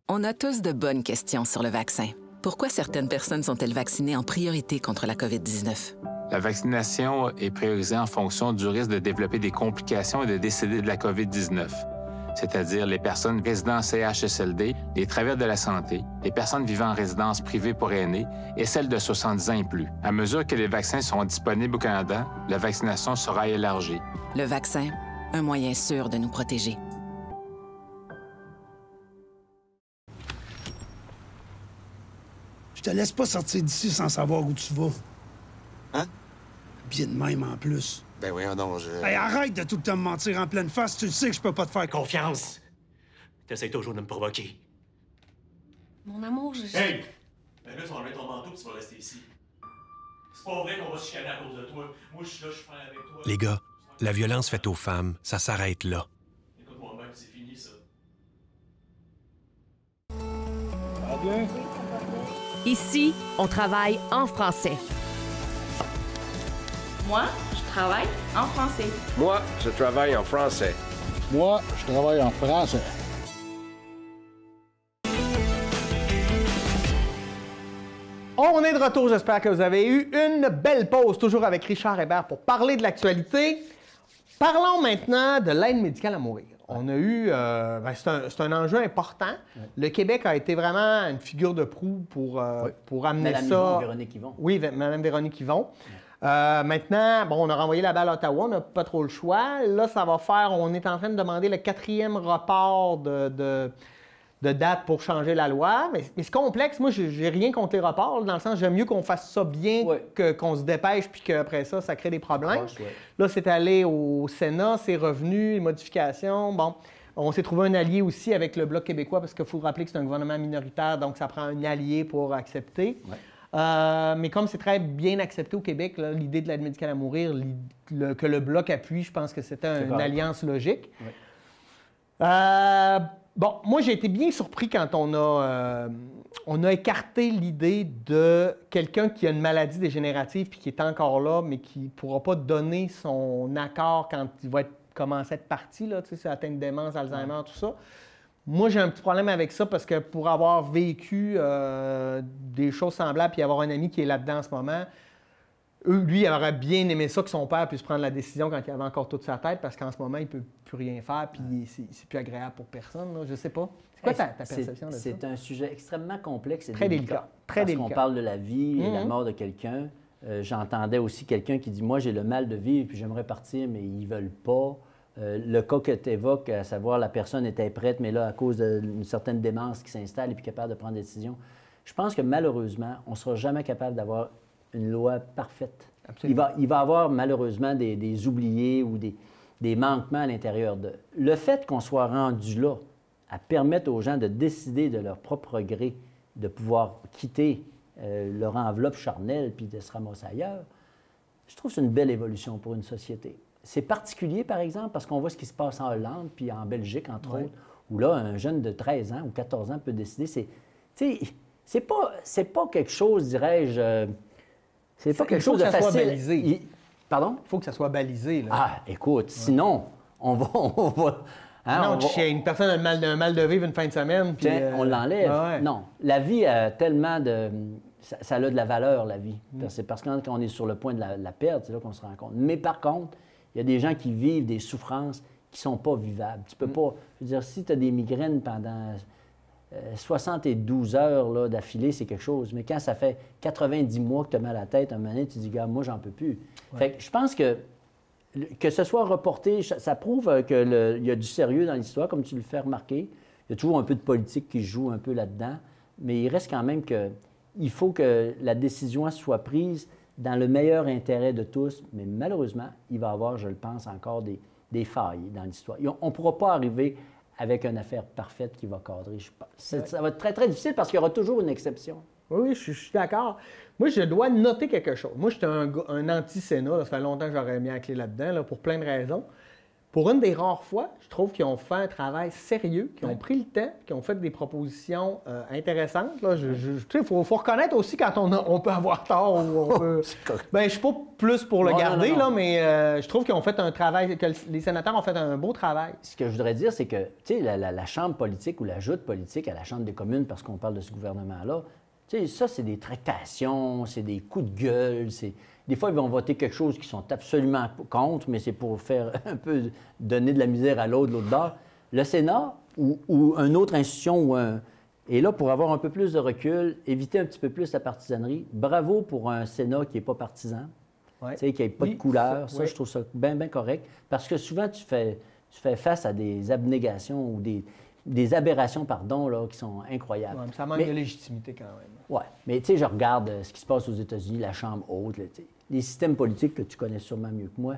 Speaker 5: On a tous de bonnes questions sur le vaccin. Pourquoi certaines personnes sont-elles vaccinées en priorité contre la COVID-19?
Speaker 8: La vaccination est priorisée en fonction du risque de développer des complications et de décéder de la COVID-19, c'est-à-dire les personnes résidant en CHSLD, les travailleurs de la santé, les personnes vivant en résidence privée pour aînés et celles de 70 ans et plus. À mesure que les vaccins seront disponibles au Canada, la vaccination sera élargie.
Speaker 5: Le vaccin, un moyen sûr de nous protéger.
Speaker 9: Je te laisse pas sortir d'ici sans savoir où tu vas.
Speaker 4: Hein?
Speaker 9: Bien de même en plus.
Speaker 4: Ben voyons donc,
Speaker 9: Hey, arrête de tout le temps me mentir en pleine face. Tu le sais que je peux pas te faire
Speaker 6: Confiance. T'essayes toujours de me provoquer.
Speaker 10: Mon amour,
Speaker 6: Hey! Ben là, tu vas enlever ton manteau et tu vas rester ici. C'est pas vrai qu'on va se chicaner à cause de toi. Moi, je suis là, je suis frère avec toi.
Speaker 7: Les gars, la violence faite aux femmes, ça s'arrête là.
Speaker 6: Écoute-moi bien, c'est fini, ça.
Speaker 10: Ici, on travaille en français.
Speaker 11: Moi, je travaille en français.
Speaker 12: Moi, je travaille en français.
Speaker 13: Moi, je travaille en français.
Speaker 1: On est de retour. J'espère que vous avez eu une belle pause, toujours avec Richard Hébert pour parler de l'actualité. Parlons maintenant de l'aide médicale à mourir. On a eu... c'est un enjeu important. Le Québec a été vraiment une figure de proue pour amener
Speaker 2: Madame
Speaker 1: ça...
Speaker 2: Véronique Yvon.
Speaker 1: Oui, Mme Véronique Yvon. Maintenant, bon, on a renvoyé la balle à Ottawa, on n'a pas trop le choix. Là, ça va faire... On est en train de demander le 4e report de date pour changer la loi. Mais c'est complexe. Moi, j'ai rien contre les reports, dans le sens, j'aime mieux qu'on fasse ça bien qu'on se dépêche puis qu'après ça, ça crée des problèmes. Là, c'est allé au Sénat, c'est revenu, les modifications. Bon, on s'est trouvé un allié aussi avec le Bloc québécois parce qu'il faut rappeler que c'est un gouvernement minoritaire, donc ça prend un allié pour accepter. Mais comme c'est très bien accepté au Québec, l'idée de l'aide médicale à mourir, que le Bloc appuie, je pense que c'était une alliance logique. Bon, moi, j'ai été bien surpris quand on a écarté l'idée de quelqu'un qui a une maladie dégénérative puis qui est encore là, mais qui ne pourra pas donner son accord quand il va commencer à être parti, là, tu sais, atteint de démence, Alzheimer, tout ça. Moi, j'ai un petit problème avec ça parce que pour avoir vécu des choses semblables puis avoir un ami qui est là-dedans en ce moment, lui, il aurait bien aimé ça que son père puisse prendre la décision quand il avait encore toute sa tête parce qu'en ce moment, il ne peut plus rien faire puis c'est plus agréable pour personne. Là. Je ne sais pas. C'est quoi ta perception de ça?
Speaker 2: C'est un sujet extrêmement complexe et
Speaker 1: très délicat. Très délicat.
Speaker 2: Parce qu'on parle de la vie et de la mort de quelqu'un. J'entendais aussi quelqu'un qui dit « Moi, j'ai le mal de vivre puis j'aimerais partir, mais ils ne veulent pas. » Le cas que tu évoques, à savoir la personne était prête, mais là, à cause d'une certaine démence qui s'installe et puis capable de prendre des décisions, je pense que malheureusement, on ne sera jamais capable d'avoir une loi parfaite. Il va y avoir malheureusement des oubliés ou des manquements à l'intérieur de... Le fait qu'on soit rendu là, à permettre aux gens de décider de leur propre gré, de pouvoir quitter leur enveloppe charnelle puis de se ramasser ailleurs, je trouve que c'est une belle évolution pour une société. C'est particulier, par exemple, parce qu'on voit ce qui se passe en Hollande puis en Belgique, entre autres, où là, un jeune de 13 ans ou 14 ans peut décider. C'est pas quelque chose, dirais-je... C'est pas quelque chose de facile. Pardon?
Speaker 1: Il faut que ça soit balisé. Là.
Speaker 2: Ah, écoute, sinon, on va...
Speaker 1: Hein, non, une personne a un mal de vivre une fin de semaine. Puis,
Speaker 2: on l'enlève.
Speaker 1: Ouais.
Speaker 2: Non. La vie a tellement de... Ça a de la valeur, la vie. C'est parce que quand on est sur le point de la perdre, c'est là qu'on se rend compte. Mais par contre, il y a des gens qui vivent des souffrances qui ne sont pas vivables. Tu peux pas... Je veux dire, si tu as des migraines pendant 72 heures là, d'affilée, c'est quelque chose. Mais quand ça fait 90 mois que tu as mal à la tête, un moment donné, tu dis, gars, moi, j'en peux plus. Ouais. Fait que je pense que ce soit reporté, ça prouve qu'il y a du sérieux dans l'histoire, comme tu le fais remarquer. Il y a toujours un peu de politique qui joue un peu là-dedans. Mais il reste quand même qu'il faut que la décision soit prise dans le meilleur intérêt de tous. Mais malheureusement, il va y avoir, je le pense, encore des failles dans l'histoire. On ne pourra pas arriver avec une affaire parfaite qui va cadrer. Ça va être très, très difficile parce qu'il y aura toujours une exception.
Speaker 1: Oui, je suis d'accord. Moi, je dois noter quelque chose. Moi, j'étais un anti-Sénat. Ça fait longtemps que j'aurais mis la clé là-dedans, là, pour plein de raisons. Pour une des rares fois, je trouve qu'ils ont fait un travail sérieux, qu'ils ont pris le temps, qu'ils ont fait des propositions intéressantes. Il faut reconnaître aussi quand on peut avoir tort ou on peut... Bien, je ne suis pas plus pour le garder, non. Là, mais je trouve qu'ils ont fait un travail, que les sénateurs ont fait un beau travail.
Speaker 2: Ce que je voudrais dire, c'est que, tu sais, la Chambre politique ou la joute politique à la Chambre des communes, parce qu'on parle de ce gouvernement-là, tu sais, ça, c'est des tractations, c'est des coups de gueule, des fois, ils vont voter quelque chose qu'ils sont absolument contre, mais c'est pour faire un peu donner de la misère à l'autre bord. Le Sénat ou une autre institution est là pour avoir un peu plus de recul, éviter un petit peu plus la partisanerie. Bravo pour un Sénat qui n'est pas partisan, qui n'a pas de couleur. Ça, je trouve ça bien, bien correct. Parce que souvent, tu fais face à des abnégations ou des aberrations, là, qui sont incroyables.
Speaker 1: Ouais, ça manque de légitimité quand même.
Speaker 2: Oui, mais tu sais, je regarde ce qui se passe aux États-Unis, la Chambre haute, les systèmes politiques que tu connais sûrement mieux que moi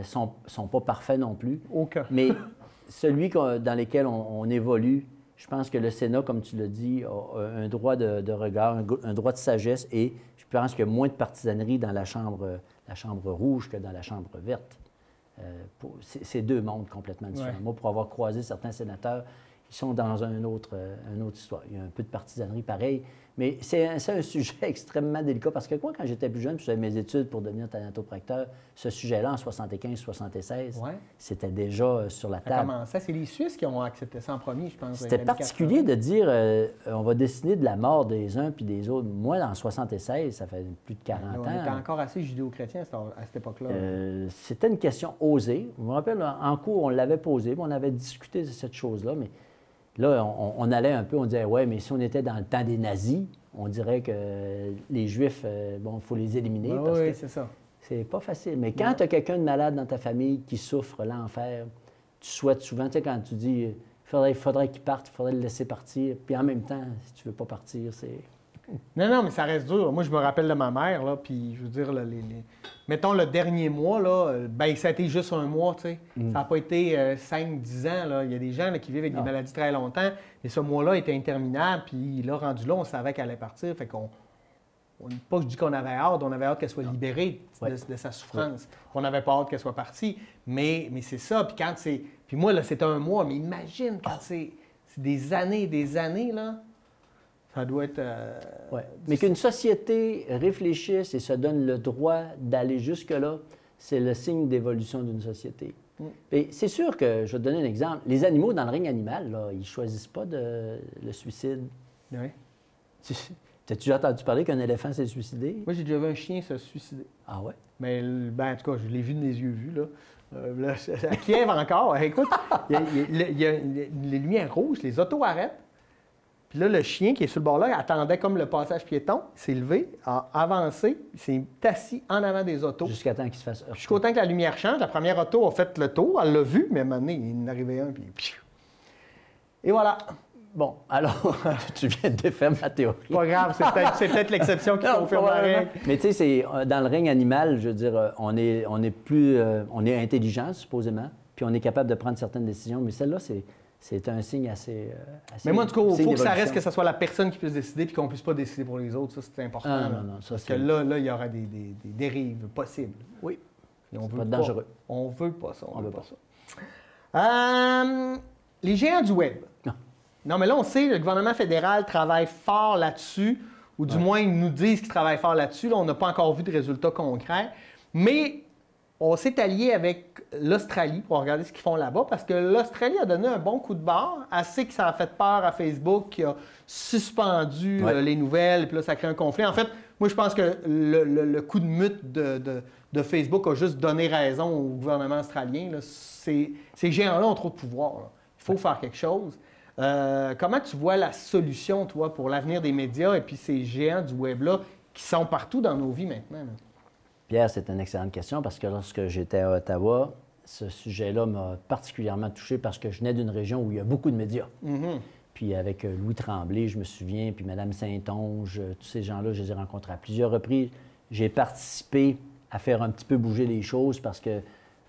Speaker 2: sont pas parfaits non plus.
Speaker 1: Aucun.
Speaker 2: Mais celui dans lequel on évolue, je pense que le Sénat, comme tu l'as dit, a un droit de regard, un droit de sagesse, et je pense qu'il y a moins de partisanerie dans la chambre rouge que dans la chambre verte. C'est deux mondes complètement différents. Ouais. Moi, pour avoir croisé certains sénateurs, ils sont dans une autre histoire. Il y a un peu de partisanerie pareil, mais c'est un sujet extrêmement délicat parce que moi, quand j'étais plus jeune, je faisais mes études pour devenir thanatopracteur, ce sujet-là, en 75-76, c'était déjà sur la table.
Speaker 1: Comment ça? C'est les Suisses qui ont accepté ça en premier, je pense.
Speaker 2: C'était particulier de dire on va décider de la mort des uns puis des autres. Moi, en 76, ça fait plus de 40 ans.
Speaker 1: On était encore assez judéo-chrétien à cette époque-là.
Speaker 2: C'était une question osée. Je me rappelle, en cours, on l'avait posée, on avait discuté de cette chose-là, mais là, on allait un peu, on disait, ouais, mais si on était dans le temps des nazis, on dirait que les Juifs, il faut les éliminer.
Speaker 1: Oui, c'est ça.
Speaker 2: C'est pas facile. Mais quand tu as quelqu'un de malade dans ta famille qui souffre l'enfer, tu souhaites souvent, tu sais, quand tu dis, il faudrait qu'il parte, il faudrait le laisser partir, puis en même temps, si tu veux pas partir, c'est...
Speaker 1: Non, mais ça reste dur. Moi, je me rappelle de ma mère, là, puis je veux dire, là, mettons le dernier mois, là, ben ça a été juste un mois, tu sais. Ça n'a pas été 5-10 ans, là. Il y a des gens là, qui vivent avec des maladies très longtemps, et ce mois-là était interminable, puis là, rendu là, on savait qu'elle allait partir, fait qu'on... Pas que je dis qu'on avait hâte qu'elle soit libérée de sa souffrance. On n'avait pas hâte qu'elle soit partie, mais c'est ça, puis quand c'est... Puis moi, là, c'était un mois, mais imagine quand c'est des années, là... Ça doit être...
Speaker 2: Mais qu'une société réfléchisse et se donne le droit d'aller jusque-là, c'est le signe d'évolution d'une société. Et c'est sûr que, je vais te donner un exemple, les animaux dans le règne animal, là, ils ne choisissent pas le suicide.
Speaker 1: Oui.
Speaker 2: T'as-tu déjà entendu parler qu'un éléphant s'est suicidé?
Speaker 1: Moi, j'ai déjà vu un chien se suicider.
Speaker 2: Ah ouais?
Speaker 1: Mais en tout cas, je l'ai vu de mes yeux vus, là. À Kiev encore. Écoute, il y a les lumières rouges, les autos arrêtent. Puis là, le chien qui est sur le bord-là, attendait comme le passage piéton, il s'est levé, a avancé, il s'est assis en avant des autos.
Speaker 2: Jusqu'à temps qu'il se fasse...
Speaker 1: Jusqu'au temps que la lumière change. La première auto a fait le tour, elle l'a vu, mais à un moment donné, il en arrivait un, puis... Et voilà.
Speaker 2: Bon, alors, tu viens de défaire ma théorie.
Speaker 1: Pas grave, c'est peut-être l'exception qui confirme la règle.
Speaker 2: Mais tu sais, dans le règne animal, je veux dire, on est intelligent, supposément, puis on est capable de prendre certaines décisions, mais celle-là, c'est un signe assez
Speaker 1: mais moi, en tout cas, il faut que ça reste que ce soit la personne qui puisse décider puis qu'on ne puisse pas décider pour les autres. Ça, c'est important.
Speaker 2: Non, ça,
Speaker 1: parce que là, il y aura des dérives possibles.
Speaker 2: Oui.
Speaker 1: C'est
Speaker 2: pas dangereux.
Speaker 1: On ne veut pas ça. On veut pas ça. Les géants du Web. Non, mais là, on sait que le gouvernement fédéral travaille fort là-dessus, ou du moins, ils nous disent qu'ils travaillent fort là-dessus. Là, on n'a pas encore vu de résultats concrets. Mais on s'est allié avec l'Australie pour regarder ce qu'ils font là-bas parce que l'Australie a donné un bon coup de barre, assez que ça a fait peur à Facebook qui a suspendu les nouvelles, puis là, ça crée un conflit. En fait, moi, je pense que le coup de mute de Facebook a juste donné raison au gouvernement australien. Là. Ces géants-là ont trop de pouvoir. Là. Il faut faire quelque chose. Comment tu vois la solution, toi, pour l'avenir des médias et puis ces géants du web-là qui sont partout dans nos vies maintenant? Là?
Speaker 2: Pierre, c'est une excellente question parce que lorsque j'étais à Ottawa, ce sujet-là m'a particulièrement touché parce que je venais d'une région où il y a beaucoup de médias.
Speaker 1: Mm-hmm.
Speaker 2: Puis avec Louis Tremblay, je me souviens, puis Mme Saint-Onge, tous ces gens-là, je les ai rencontrés à plusieurs reprises. J'ai participé à faire un petit peu bouger les choses parce que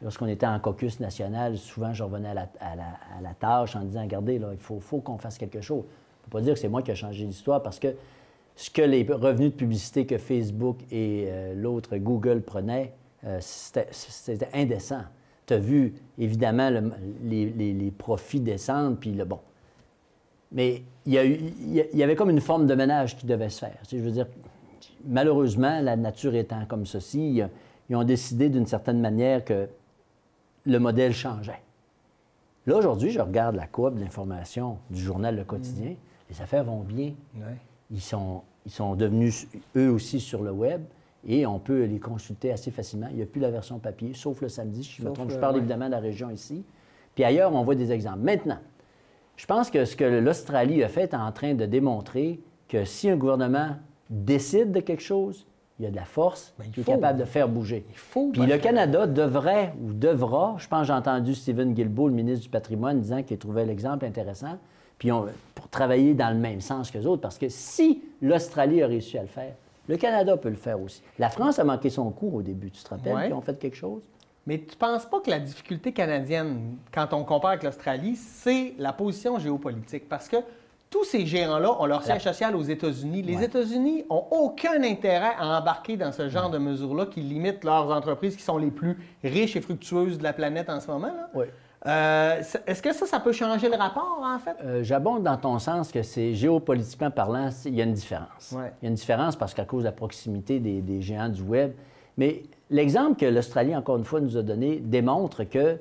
Speaker 2: lorsqu'on était en caucus national, souvent je revenais à la tâche en disant, regardez, là, il faut qu'on fasse quelque chose. On ne peut pas dire que c'est moi qui ai changé l'histoire parce que ce que les revenus de publicité que Facebook et l'autre Google prenaient, c'était indécent. Tu as vu, évidemment, les profits descendre, puis le bon. Mais il y avait comme une forme de ménage qui devait se faire. Tu sais, je veux dire, malheureusement, la nature étant comme ceci, ils ont décidé d'une certaine manière que le modèle changeait. Là, aujourd'hui, je regarde la coop d'information du journal Le Quotidien. Les affaires vont bien.
Speaker 1: Ouais.
Speaker 2: Ils sont devenus, eux aussi, sur le web et on peut les consulter assez facilement. Il n'y a plus la version papier, sauf le samedi, si je me trompe. Je parle évidemment de la région ici. Puis ailleurs, on voit des exemples. Maintenant, je pense que ce que l'Australie a fait est en train de démontrer que si un gouvernement décide de quelque chose, il y a de la force qui est capable de faire bouger. Puis le Canada devrait ou devra, je pense que j'ai entendu Stephen Guilbeault, le ministre du Patrimoine, disant qu'il trouvait l'exemple intéressant, puis pour travailler dans le même sens que les autres, parce que si l'Australie a réussi à le faire, le Canada peut le faire aussi. La France a manqué son coup au début, tu te rappelles, qu'ils ont fait quelque chose?
Speaker 1: Mais tu ne penses pas que la difficulté canadienne, quand on compare avec l'Australie, c'est la position géopolitique? Parce que tous ces géants-là ont leur siège social aux États-Unis. Les États-Unis n'ont aucun intérêt à embarquer dans ce genre de mesures-là qui limitent leurs entreprises qui sont les plus riches et fructueuses de la planète en ce moment. Là.
Speaker 2: Oui.
Speaker 1: Est-ce que ça peut changer le rapport, en fait?
Speaker 2: J'abonde dans ton sens que c'est géopolitiquement parlant, il y a une différence.
Speaker 1: Ouais.
Speaker 2: Il y a une différence parce qu'à cause de la proximité des géants du web. Mais l'exemple que l'Australie, encore une fois, nous a donné démontre qu'ils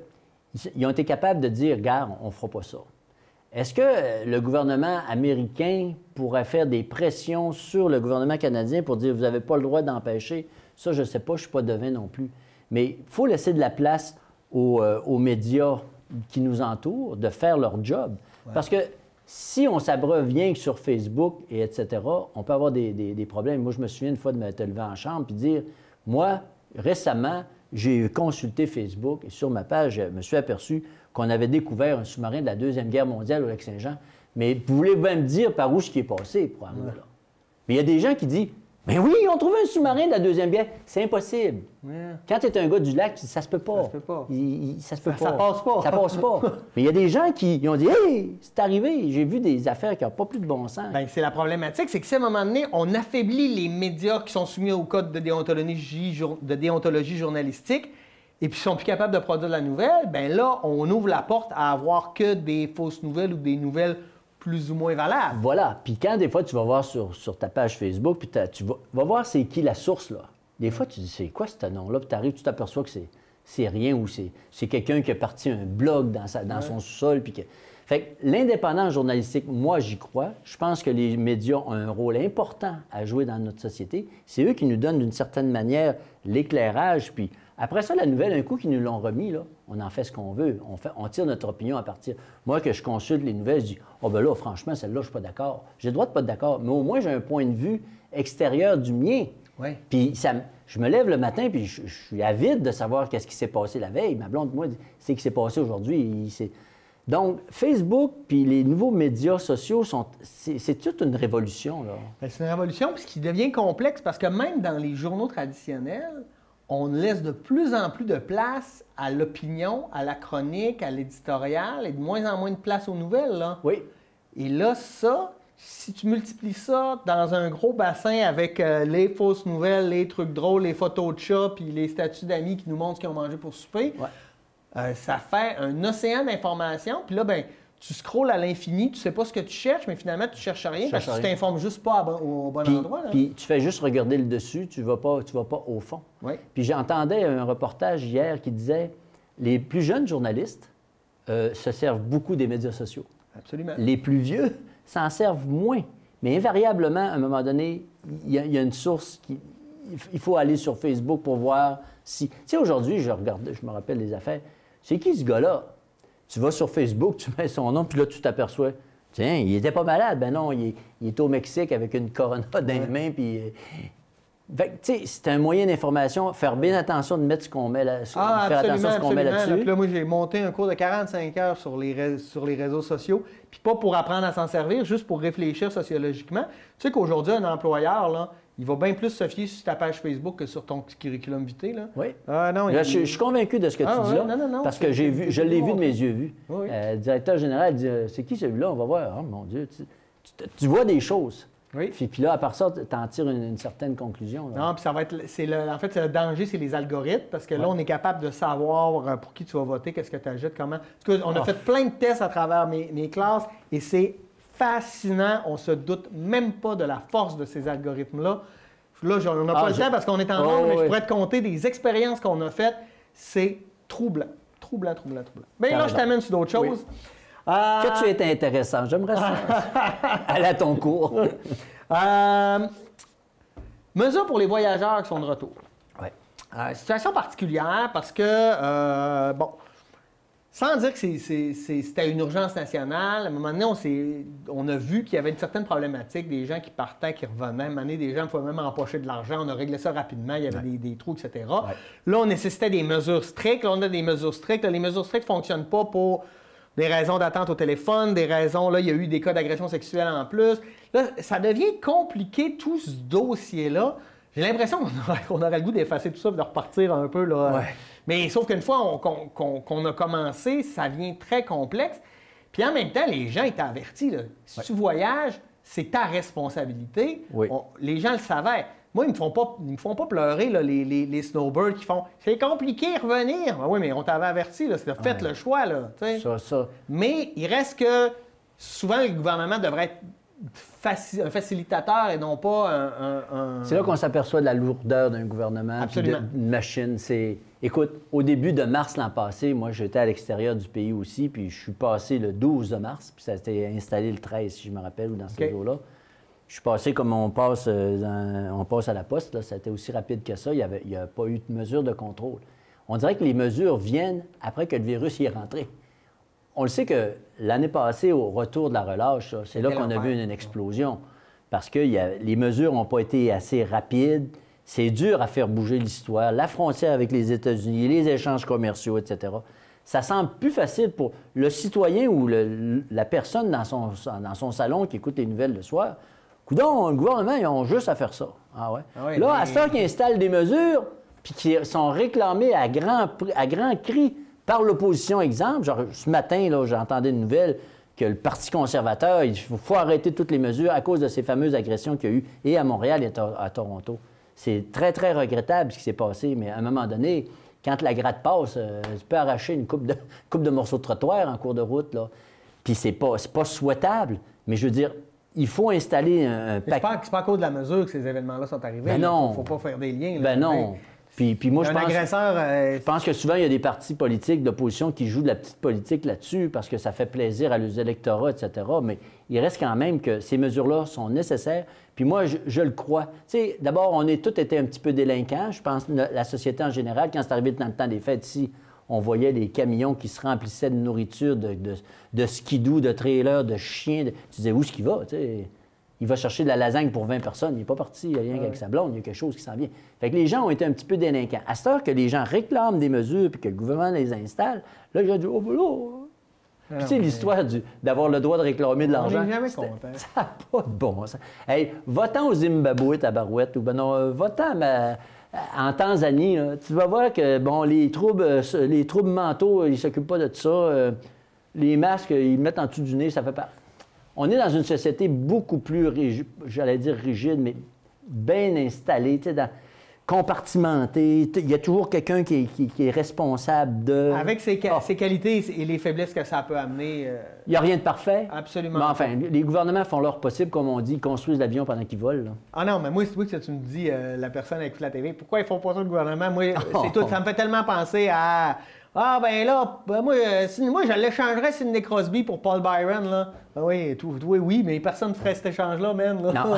Speaker 2: ont été capables de dire, regarde, on ne fera pas ça. Est-ce que le gouvernement américain pourrait faire des pressions sur le gouvernement canadien pour dire, vous n'avez pas le droit d'empêcher? Ça, je ne sais pas, je ne suis pas devin non plus. Mais il faut laisser de la place aux médias qui nous entourent de faire leur job. Ouais. Parce que si on s'abreuve rien que sur Facebook, et etc., on peut avoir des problèmes. Moi, je me souviens une fois de me lever en chambre et dire, moi, récemment, j'ai consulté Facebook et sur ma page, je me suis aperçu qu'on avait découvert un sous-marin de la Deuxième Guerre mondiale au Lac-Saint-Jean. Mais vous voulez même dire par où ce qui est passé pour arriver là? Mais il y a des gens qui disent, mais oui, ils ont trouvé un sous-marin de la Deuxième Guerre. C'est impossible. Yeah. Quand tu es un gars du lac, ça se peut pas.
Speaker 1: Ça se peut pas.
Speaker 2: Ça se peut pas.
Speaker 1: Ça passe pas.
Speaker 2: Ça passe pas. Mais il y a des gens qui ont dit, hey, c'est arrivé, j'ai vu des affaires qui n'ont pas plus de bon sens.
Speaker 1: Bien, c'est la problématique, c'est que si à un moment donné, on affaiblit les médias qui sont soumis au code de déontologie journalistique et puis sont plus capables de produire de la nouvelle, bien là, on ouvre la porte à avoir que des fausses nouvelles ou des nouvelles plus ou moins valables.
Speaker 2: Voilà. Puis quand des fois, tu vas voir sur ta page Facebook, puis tu vas voir c'est qui la source, là. Des fois, tu dis, c'est quoi ce nom-là? Puis tu arrives, tu t'aperçois que c'est rien ou c'est quelqu'un qui a parti un blog dans son sous-sol. Puis Fait que l'indépendance journalistique, moi, j'y crois. Je pense que les médias ont un rôle important à jouer dans notre société. C'est eux qui nous donnent d'une certaine manière l'éclairage. Puis après ça, la nouvelle, un coup qu'ils nous l'ont remis, là, on en fait ce qu'on veut. On tire notre opinion à partir. Moi, que je consulte les nouvelles, je dis « Oh, ben là, franchement, celle-là, je ne suis pas d'accord. » J'ai le droit de pas être d'accord, mais au moins, j'ai un point de vue extérieur du mien.
Speaker 1: Ouais.
Speaker 2: Puis je me lève le matin, puis je suis avide de savoir qu'est-ce qui s'est passé la veille. Ma blonde, moi, dit « C'est ce qui s'est passé aujourd'hui. » Donc, Facebook puis les nouveaux médias sociaux, c'est toute une révolution, là.
Speaker 1: Bien, c'est une révolution, puis ce qui devient complexe, parce que même dans les journaux traditionnels, on laisse de plus en plus de place à l'opinion, à la chronique, à l'éditorial, et de moins en moins de place aux nouvelles, là.
Speaker 2: Oui.
Speaker 1: Et là, ça, si tu multiplies ça dans un gros bassin avec les fausses nouvelles, les trucs drôles, les photos de chats, puis les statuts d'amis qui nous montrent ce qu'ils ont mangé pour souper, ça fait un océan d'informations. Puis là, ben, tu scrolles à l'infini, tu sais pas ce que tu cherches, mais finalement, tu cherches rien parce que tu t'informes juste pas au bon endroit. Là.
Speaker 2: Puis tu fais juste regarder le dessus, tu vas pas au fond.
Speaker 1: Oui.
Speaker 2: Puis j'entendais un reportage hier qui disait les plus jeunes journalistes se servent beaucoup des médias sociaux.
Speaker 1: Absolument.
Speaker 2: Les plus vieux s'en servent moins. Mais invariablement, à un moment donné, il y a une source qui... Il faut aller sur Facebook pour voir si... Tu sais, aujourd'hui, je me rappelle des affaires. C'est qui ce gars-là? Tu vas sur Facebook, tu mets son nom, puis là, tu t'aperçois. Tiens, il était pas malade. Ben non, il est au Mexique avec une corona dans les mains, puis... Fait que, tu sais, c'est un moyen d'information. Faire bien attention de mettre ce qu'on met là, faire attention à ce qu'on met là-dessus.
Speaker 1: Là, moi, j'ai monté un cours de 45 heures sur les réseaux sociaux, puis pas pour apprendre à s'en servir, juste pour réfléchir sociologiquement. Tu sais qu'aujourd'hui, un employeur, là, il va bien plus se fier sur ta page Facebook que sur ton petit curriculum vitae. Là.
Speaker 2: Oui.
Speaker 1: Non,
Speaker 2: là, je suis convaincu de ce que tu dis là,
Speaker 1: non,
Speaker 2: parce que je l'ai vu de mes yeux vus.
Speaker 1: Oui.
Speaker 2: Le directeur général dit « C'est qui celui-là? On va voir. Oh, mon Dieu! » Tu vois des choses.
Speaker 1: Oui.
Speaker 2: Puis là, à part ça, tu en tires une certaine conclusion. Là.
Speaker 1: Non, puis ça va être... En fait, le danger, c'est les algorithmes, parce que là, on est capable de savoir pour qui tu vas voter, qu'est-ce que tu ajoutes, comment... Parce qu'on a fait plein de tests à travers mes classes, et c'est fascinant. On se doute même pas de la force de ces algorithmes-là. Là, on n'a pas le temps parce qu'on est en nombre, mais je pourrais te compter des expériences qu'on a faites. C'est troublant. Troublant. Mais là, je t'amène sur d'autres choses.
Speaker 2: Oui. Que tu es intéressant. J'aimerais ça. Aller à ton cours.
Speaker 1: Mesures pour les voyageurs qui sont de retour.
Speaker 2: Oui.
Speaker 1: Situation particulière parce que, sans dire que c'était une urgence nationale, à un moment donné, on a vu qu'il y avait une certaine problématique, des gens qui partaient, qui revenaient. À un moment donné, des gens pouvaient même empocher de l'argent. On a réglé ça rapidement. Il y avait des trous, etc. Ouais. Là, on nécessitait des mesures strictes. Là, on a des mesures strictes. Là, les mesures strictes ne fonctionnent pas pour des raisons d'attente au téléphone, des raisons... Là, il y a eu des cas d'agression sexuelle en plus. Là, ça devient compliqué, tout ce dossier-là. J'ai l'impression qu'on aurait le goût d'effacer tout ça et de repartir un peu, là.
Speaker 2: Ouais.
Speaker 1: Mais sauf qu'une fois qu'on a commencé, ça devient très complexe. Puis en même temps, les gens étaient avertis. Là. Si tu voyages, c'est ta responsabilité.
Speaker 2: Oui.
Speaker 1: Les gens le savaient. Moi, ils ne me font pas pleurer, là, les snowbirds qui font « C'est compliqué de revenir. » Oui, mais on t'avait averti. Faites le choix. Là,
Speaker 2: ça.
Speaker 1: Mais il reste que souvent, le gouvernement devrait être un facilitateur et non pas un...
Speaker 2: C'est là qu'on s'aperçoit de la lourdeur d'un gouvernement, d'une machine. Écoute, au début de mars l'an passé, moi, j'étais à l'extérieur du pays aussi, puis je suis passé le 12 de mars, puis ça a été installé le 13, si je me rappelle, ou dans ces eaux-là. Je suis passé comme on passe à la poste, là, ça a été aussi rapide que ça. Il n'y a pas eu de mesure de contrôle. On dirait que les mesures viennent après que le virus y est rentré. On le sait que l'année passée, au retour de la relâche, c'est là qu'on a vu une explosion. Parce que les mesures n'ont pas été assez rapides. C'est dur à faire bouger l'histoire. La frontière avec les États-Unis, les échanges commerciaux, etc. Ça semble plus facile pour le citoyen ou la personne dans son salon qui écoute les nouvelles le soir. Coudon, le gouvernement, ils ont juste à faire ça. Ah ouais? Ah oui, là, à ce temps qu'ils installent des mesures puis qui sont réclamées à grand cri par l'opposition, exemple, genre, ce matin, là, j'entendais une nouvelle que le Parti conservateur, il faut arrêter toutes les mesures à cause de ces fameuses agressions qu'il y a eu et à Montréal et à Toronto. C'est très, très regrettable ce qui s'est passé, mais à un moment donné, quand la gratte passe, tu peux arracher une coupe de morceaux de trottoir en cours de route, là. Puis c'est pas souhaitable, mais je veux dire, il faut installer un paquet...
Speaker 1: C'est pas à cause de la mesure que ces événements-là sont arrivés.
Speaker 2: Ben non.
Speaker 1: Il ne faut pas faire des liens. Là,
Speaker 2: ben non. Puis moi,
Speaker 1: je
Speaker 2: pense que souvent, il y a des partis politiques d'opposition qui jouent de la petite politique là-dessus parce que ça fait plaisir à leurs électorats, etc. Mais il reste quand même que ces mesures-là sont nécessaires. Puis moi, je le crois. Tu sais, d'abord, on est tous été un petit peu délinquants. Je pense la société en général, quand c'est arrivé dans le temps des fêtes ici, on voyait les camions qui se remplissaient de nourriture, de skidoo, de trailers, de chiens. Tu disais, où est-ce qu'il va? Tu sais, il va chercher de la lasagne pour 20 personnes. Il n'est pas parti, il n'y a rien qu'avec sa blonde, il y a quelque chose qui s'en vient. Fait que les gens ont été un petit peu délinquants. À cette heure que les gens réclament des mesures puis que le gouvernement les installe, là, les gens disent, oh, ben là... Puis tu sais, l'histoire d'avoir le droit de réclamer de l'argent...
Speaker 1: On n'est jamais content.
Speaker 2: Ça n'a pas de bon sens. Hey, va-t'en au Zimbabwe, tabarouette, ou ben non, va-t'en en Tanzanie, là, tu vas voir que, bon, les troubles mentaux, ils ne s'occupent pas de ça. Les masques, ils mettent en dessous du nez, ça fait pas... On est dans une société beaucoup plus, j'allais dire rigide, mais bien installée. Tu sais, compartimenté. Il y a toujours quelqu'un qui est responsable de...
Speaker 1: Avec ses qualités et les faiblesses que ça peut amener...
Speaker 2: Il n'y a rien de parfait.
Speaker 1: Absolument.
Speaker 2: Mais enfin, les gouvernements font leur possible, comme on dit, ils construisent l'avion pendant qu'ils volent. Là.
Speaker 1: Ah non, mais moi, c'est toi que tu me dis, la personne écoute la TV, pourquoi ils font pas ça le gouvernement? Moi, c'est tout. Ça me fait tellement penser à... Ah, ben là, moi, je l'échangerais Sidney Crosby pour Paul Byron, là. Ben oui, oui, mais personne ne ferait cet échange-là, man. Là.
Speaker 2: Non.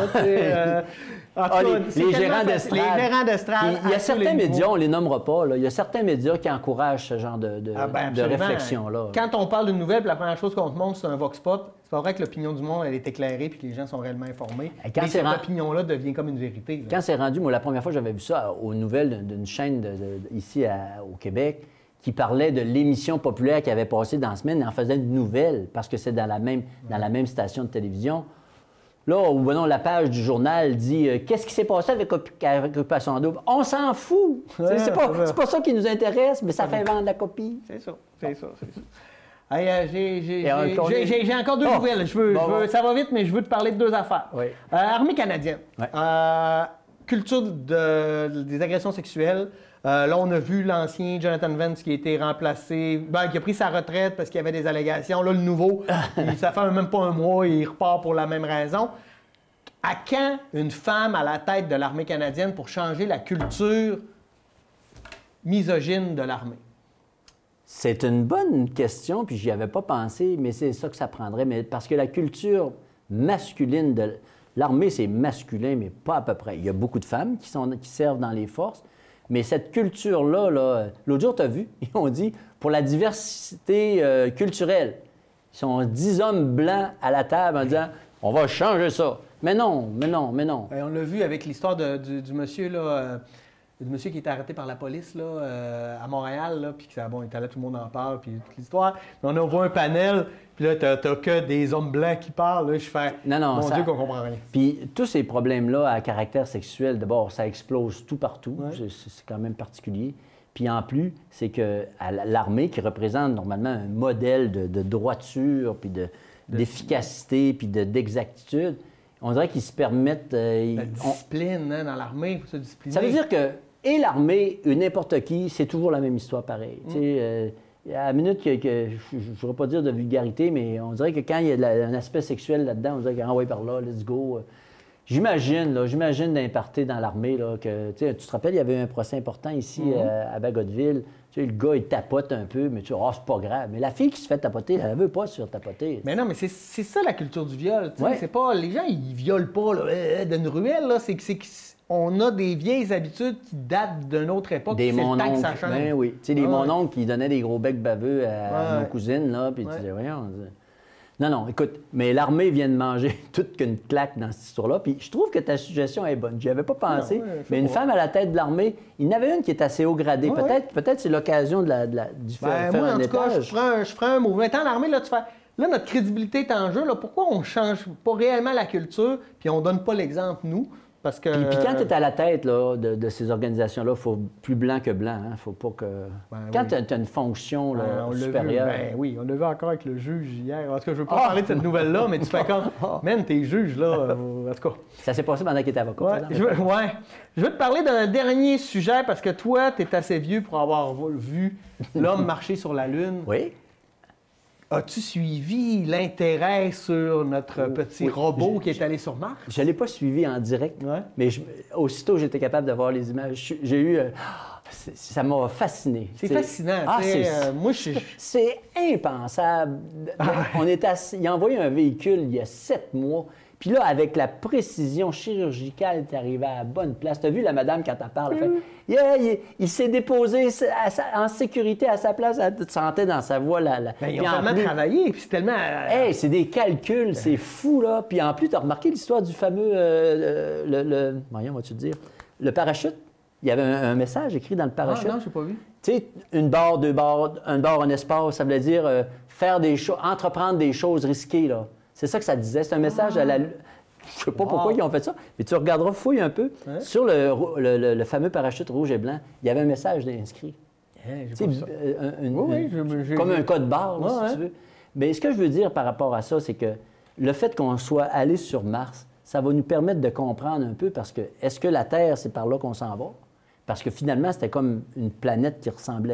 Speaker 1: Les gérants d'estrade.
Speaker 2: Il y a certains médias, on ne les nommera pas, là. Il y a certains médias qui encouragent ce genre de réflexion-là.
Speaker 1: Quand on parle d'une nouvelle, la première chose qu'on te montre, c'est un vox pop. C'est pas vrai que l'opinion du monde, elle est éclairée puis que les gens sont réellement informés. Mais cette opinion-là devient comme une vérité. Là.
Speaker 2: Quand c'est rendu, moi, la première fois, j'avais vu ça aux nouvelles d'une chaîne ici au Québec, qui parlait de l'émission populaire qui avait passé dans la semaine et en faisait une nouvelle, parce que c'est dans la même station de télévision. Là, où la page du journal dit qu'est-ce qui s'est passé avec Occupation Double? On s'en fout! C'est pas ça qui nous intéresse, mais ça fait vendre la copie.
Speaker 1: C'est ça. J'ai encore deux nouvelles. Ça va vite, mais je veux te parler de deux affaires.
Speaker 2: Oui.
Speaker 1: Armée canadienne. Oui. Culture des agressions sexuelles. Là, on a vu l'ancien Jonathan Vance qui a été remplacé, qui a pris sa retraite parce qu'il y avait des allégations. Là, le nouveau, ça fait même pas un mois, il repart pour la même raison. À quand une femme à la tête de l'armée canadienne pour changer la culture misogyne de l'armée?
Speaker 2: C'est une bonne question, puis j'y avais pas pensé, mais c'est ça que ça prendrait. Mais parce que la culture masculine de l'armée, c'est masculin, mais pas à peu près. Il y a beaucoup de femmes qui servent dans les forces. Mais cette culture-là, l'autre jour, tu as vu, ils ont dit, pour la diversité culturelle, ils sont 10 hommes blancs à la table en disant, on va changer ça. Mais non.
Speaker 1: On l'a vu avec l'histoire du monsieur, là, le monsieur qui était arrêté par la police là, à Montréal, là, puis que bon, tout le monde en parle, puis toute l'histoire. Puis on a vu un panel, puis là, t'as que des hommes blancs qui parlent. Là, je fais, mon Dieu, qu'on comprend rien.
Speaker 2: Puis tous ces problèmes-là à caractère sexuel, d'abord, ça explose tout partout. Ouais. C'est quand même particulier. Puis en plus, c'est que l'armée, qui représente normalement un modèle de droiture, puis d'efficacité, puis d'exactitude, on dirait qu'ils se permettent...
Speaker 1: la discipline dans l'armée, il faut se discipliner.
Speaker 2: Ça veut dire que, et l'armée, n'importe qui, c'est toujours la même histoire pareille. À la minute que je ne voudrais pas dire de vulgarité, mais on dirait que quand il y a un aspect sexuel là-dedans, on dirait que, par là, let's go. J'imagine d'un party dans l'armée, que, tu te rappelles, il y avait un procès important ici à Bagotville. Le gars, il tapote un peu, mais c'est pas grave. Mais la fille qui se fait tapoter, elle ne veut pas se faire tapoter.
Speaker 1: Mais non, mais c'est ça la culture du viol. C'est pas, les gens, ils violent pas d'une ruelle. On a des vieilles habitudes qui datent d'une autre époque.
Speaker 2: Des mononcles,
Speaker 1: que ça change.
Speaker 2: Ben oui. Tu sais, les mononcles qui donnaient des gros becs baveux à nos cousines, là, puis tu disais, voyons... Non, écoute, mais l'armée vient de manger toute qu'une claque dans cette histoire-là. Puis je trouve que ta suggestion est bonne. J'y avais pas pensé. Mais une femme à la tête de l'armée, il y en avait une qui est assez haut gradé. Peut-être c'est l'occasion de faire
Speaker 1: moi,
Speaker 2: un
Speaker 1: en tout cas,
Speaker 2: étage.
Speaker 1: je ferais un mouvement. Étant l'armée, là, là, notre crédibilité est en jeu. Là, pourquoi on ne change pas réellement la culture puis on donne pas l'exemple, nous? Parce que...
Speaker 2: Puis quand tu es à la tête là, de ces organisations-là, il faut plus blanc que blanc. Il faut pas que... quand tu as une fonction là, supérieure...
Speaker 1: Oui, on l'a vu encore avec le juge hier. En tout cas, je ne veux pas parler de cette nouvelle-là, mais tu fais comme... Man, t'es juge, là. En tout cas...
Speaker 2: Ça s'est passé pendant qu'il était avocat.
Speaker 1: Je veux te parler d'un dernier sujet, parce que toi, tu es assez vieux pour avoir vu l'homme marcher sur la Lune.
Speaker 2: Oui.
Speaker 1: As-tu suivi l'intérêt sur notre petit robot qui est allé sur Mars?
Speaker 2: Je ne l'ai pas suivi en direct, mais aussitôt j'étais capable de voir les images. J'ai eu... ça m'a fasciné.
Speaker 1: C'est fascinant.
Speaker 2: C'est impensable. Il a envoyé un véhicule il y a 7 mois. Puis là, avec la précision chirurgicale, tu es arrivé à la bonne place. Tu as vu la madame quand elle parle? Il s'est déposé en sécurité à sa place. Elle te sentait dans sa voix.
Speaker 1: Ils ont tellement travaillé. Puis c'est tellement...
Speaker 2: c'est des calculs. C'est fou, là. Puis en plus, tu as remarqué l'histoire du fameux... Voyons, vas-tu dire? Le parachute. Il y avait un message écrit dans le parachute.
Speaker 1: Ah non, je n'ai pas vu.
Speaker 2: Tu sais, une barre, 2 barres, un barre, un espace, ça voulait dire entreprendre des choses risquées, là. C'est ça que ça disait. C'est un message à la... Je ne sais pas pourquoi ils ont fait ça, mais tu regarderas, fouille un peu. Sur le fameux parachute rouge et blanc, il y avait un message inscrit. Comme un code barre, là, si tu veux. Mais ce que je veux dire par rapport à ça, c'est que le fait qu'on soit allé sur Mars, ça va nous permettre de comprendre un peu, parce que est-ce que la Terre, c'est par là qu'on s'en va? Parce que finalement, c'était comme une planète qui ressemble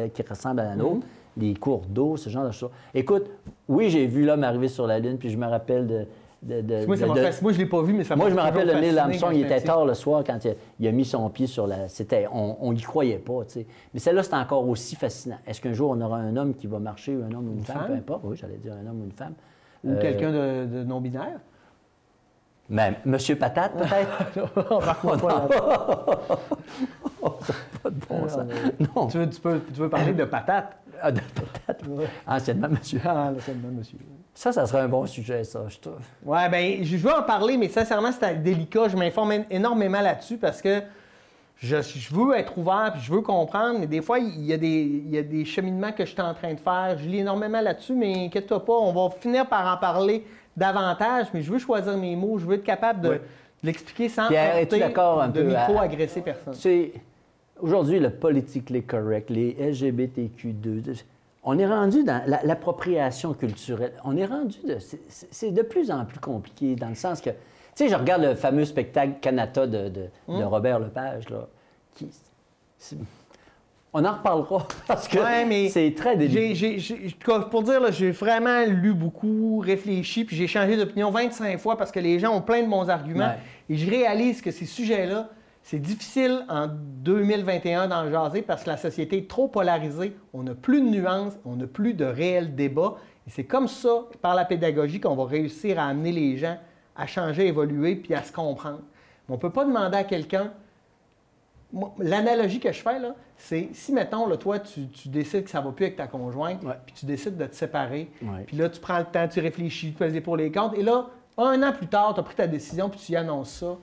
Speaker 2: à la nôtre. Les cours d'eau, ce genre de choses. Écoute, oui, j'ai vu l'homme arriver sur la Lune, puis je me rappelle
Speaker 1: moi, je ne l'ai pas vu, mais ça m'a
Speaker 2: Moi, je me rappelle de Neil Armstrong, il était tard le soir quand il a mis son pied sur la... On n'y croyait pas, tu sais. Mais celle-là, c'est encore aussi fascinant. Est-ce qu'un jour, on aura un homme qui va marcher, ou un homme ou une femme, peu importe. Oui, j'allais dire un homme ou une femme.
Speaker 1: Ou quelqu'un de non-binaire?
Speaker 2: Mais Monsieur Patate, peut-être?
Speaker 1: On va
Speaker 2: pas de bon sens. Non.
Speaker 1: Tu veux parler de patate?
Speaker 2: Ah, de patate. Ouais. Anciennement, monsieur.
Speaker 1: Anciennement, monsieur.
Speaker 2: Ça serait un bon sujet, ça, je trouve.
Speaker 1: Oui, bien, je veux en parler, mais sincèrement, c'est délicat. Je m'informe énormément là-dessus parce que je veux être ouvert puis je veux comprendre, mais des fois, il y a des cheminements que je suis en train de faire. Je lis énormément là-dessus, mais inquiète-toi pas, on va finir par en parler davantage, mais je veux choisir mes mots, je veux être capable de l'expliquer sans micro-agresser personne.
Speaker 2: Aujourd'hui, le politically correct, les LGBTQ2, on est rendu dans l'appropriation culturelle. On est rendu c'est de plus en plus compliqué dans le sens que, tu sais, je regarde le fameux spectacle Canada de Robert Lepage, là, on en reparlera parce que c'est très délicat.
Speaker 1: Pour dire, là, j'ai vraiment lu beaucoup, réfléchi, puis j'ai changé d'opinion 25 fois parce que les gens ont plein de bons arguments. Ouais. Et je réalise que ces sujets-là, c'est difficile en 2021 d'en jaser parce que la société est trop polarisée. On n'a plus de nuances, on n'a plus de réel débat. Et c'est comme ça, par la pédagogie, qu'on va réussir à amener les gens à changer, à évoluer, puis à se comprendre. Mais on ne peut pas demander à quelqu'un... L'analogie que je fais, là, c'est si, mettons, là, toi, tu décides que ça ne va plus avec ta conjointe, puis tu décides de te séparer, puis là, tu prends le temps, tu réfléchis, tu pèses les pour les contre, et là, 1 an plus tard, tu as pris ta décision, puis tu y annonces ça.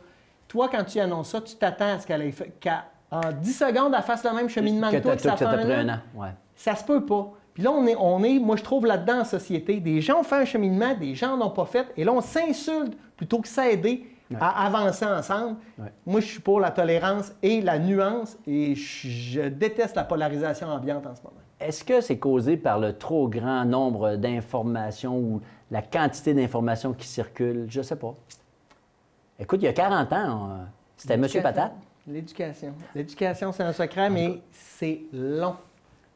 Speaker 1: Toi, quand tu y annonces ça, tu t'attends à ce qu'en 10 secondes, elle fasse le même cheminement que toi, que ça fait un an. Ouais. Ça se peut pas. Puis là, moi, je trouve là-dedans en société, des gens ont fait un cheminement, des gens n'en ont pas fait, et là, on s'insulte plutôt que s'aider à avancer ensemble. Ouais. Moi, je suis pour la tolérance et la nuance, et je déteste la polarisation ambiante en ce moment.
Speaker 2: Est-ce que c'est causé par le trop grand nombre d'informations ou la quantité d'informations qui circulent? Je ne sais pas. Écoute, il y a 40 ans, c'était M. Patate.
Speaker 1: L'éducation. L'éducation, c'est un secret, mais c'est long.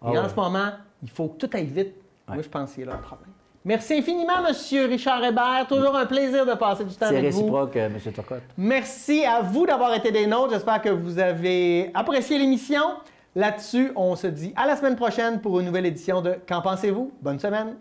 Speaker 1: Et en ce moment, il faut que tout aille vite. Moi, je pense que c'est là le problème. Merci infiniment, M. Richard Hébert. Toujours un plaisir de passer du temps avec vous.
Speaker 2: C'est réciproque, M. Turcotte.
Speaker 1: Merci à vous d'avoir été des nôtres. J'espère que vous avez apprécié l'émission. Là-dessus, on se dit à la semaine prochaine pour une nouvelle édition de Qu'en pensez-vous? Bonne semaine!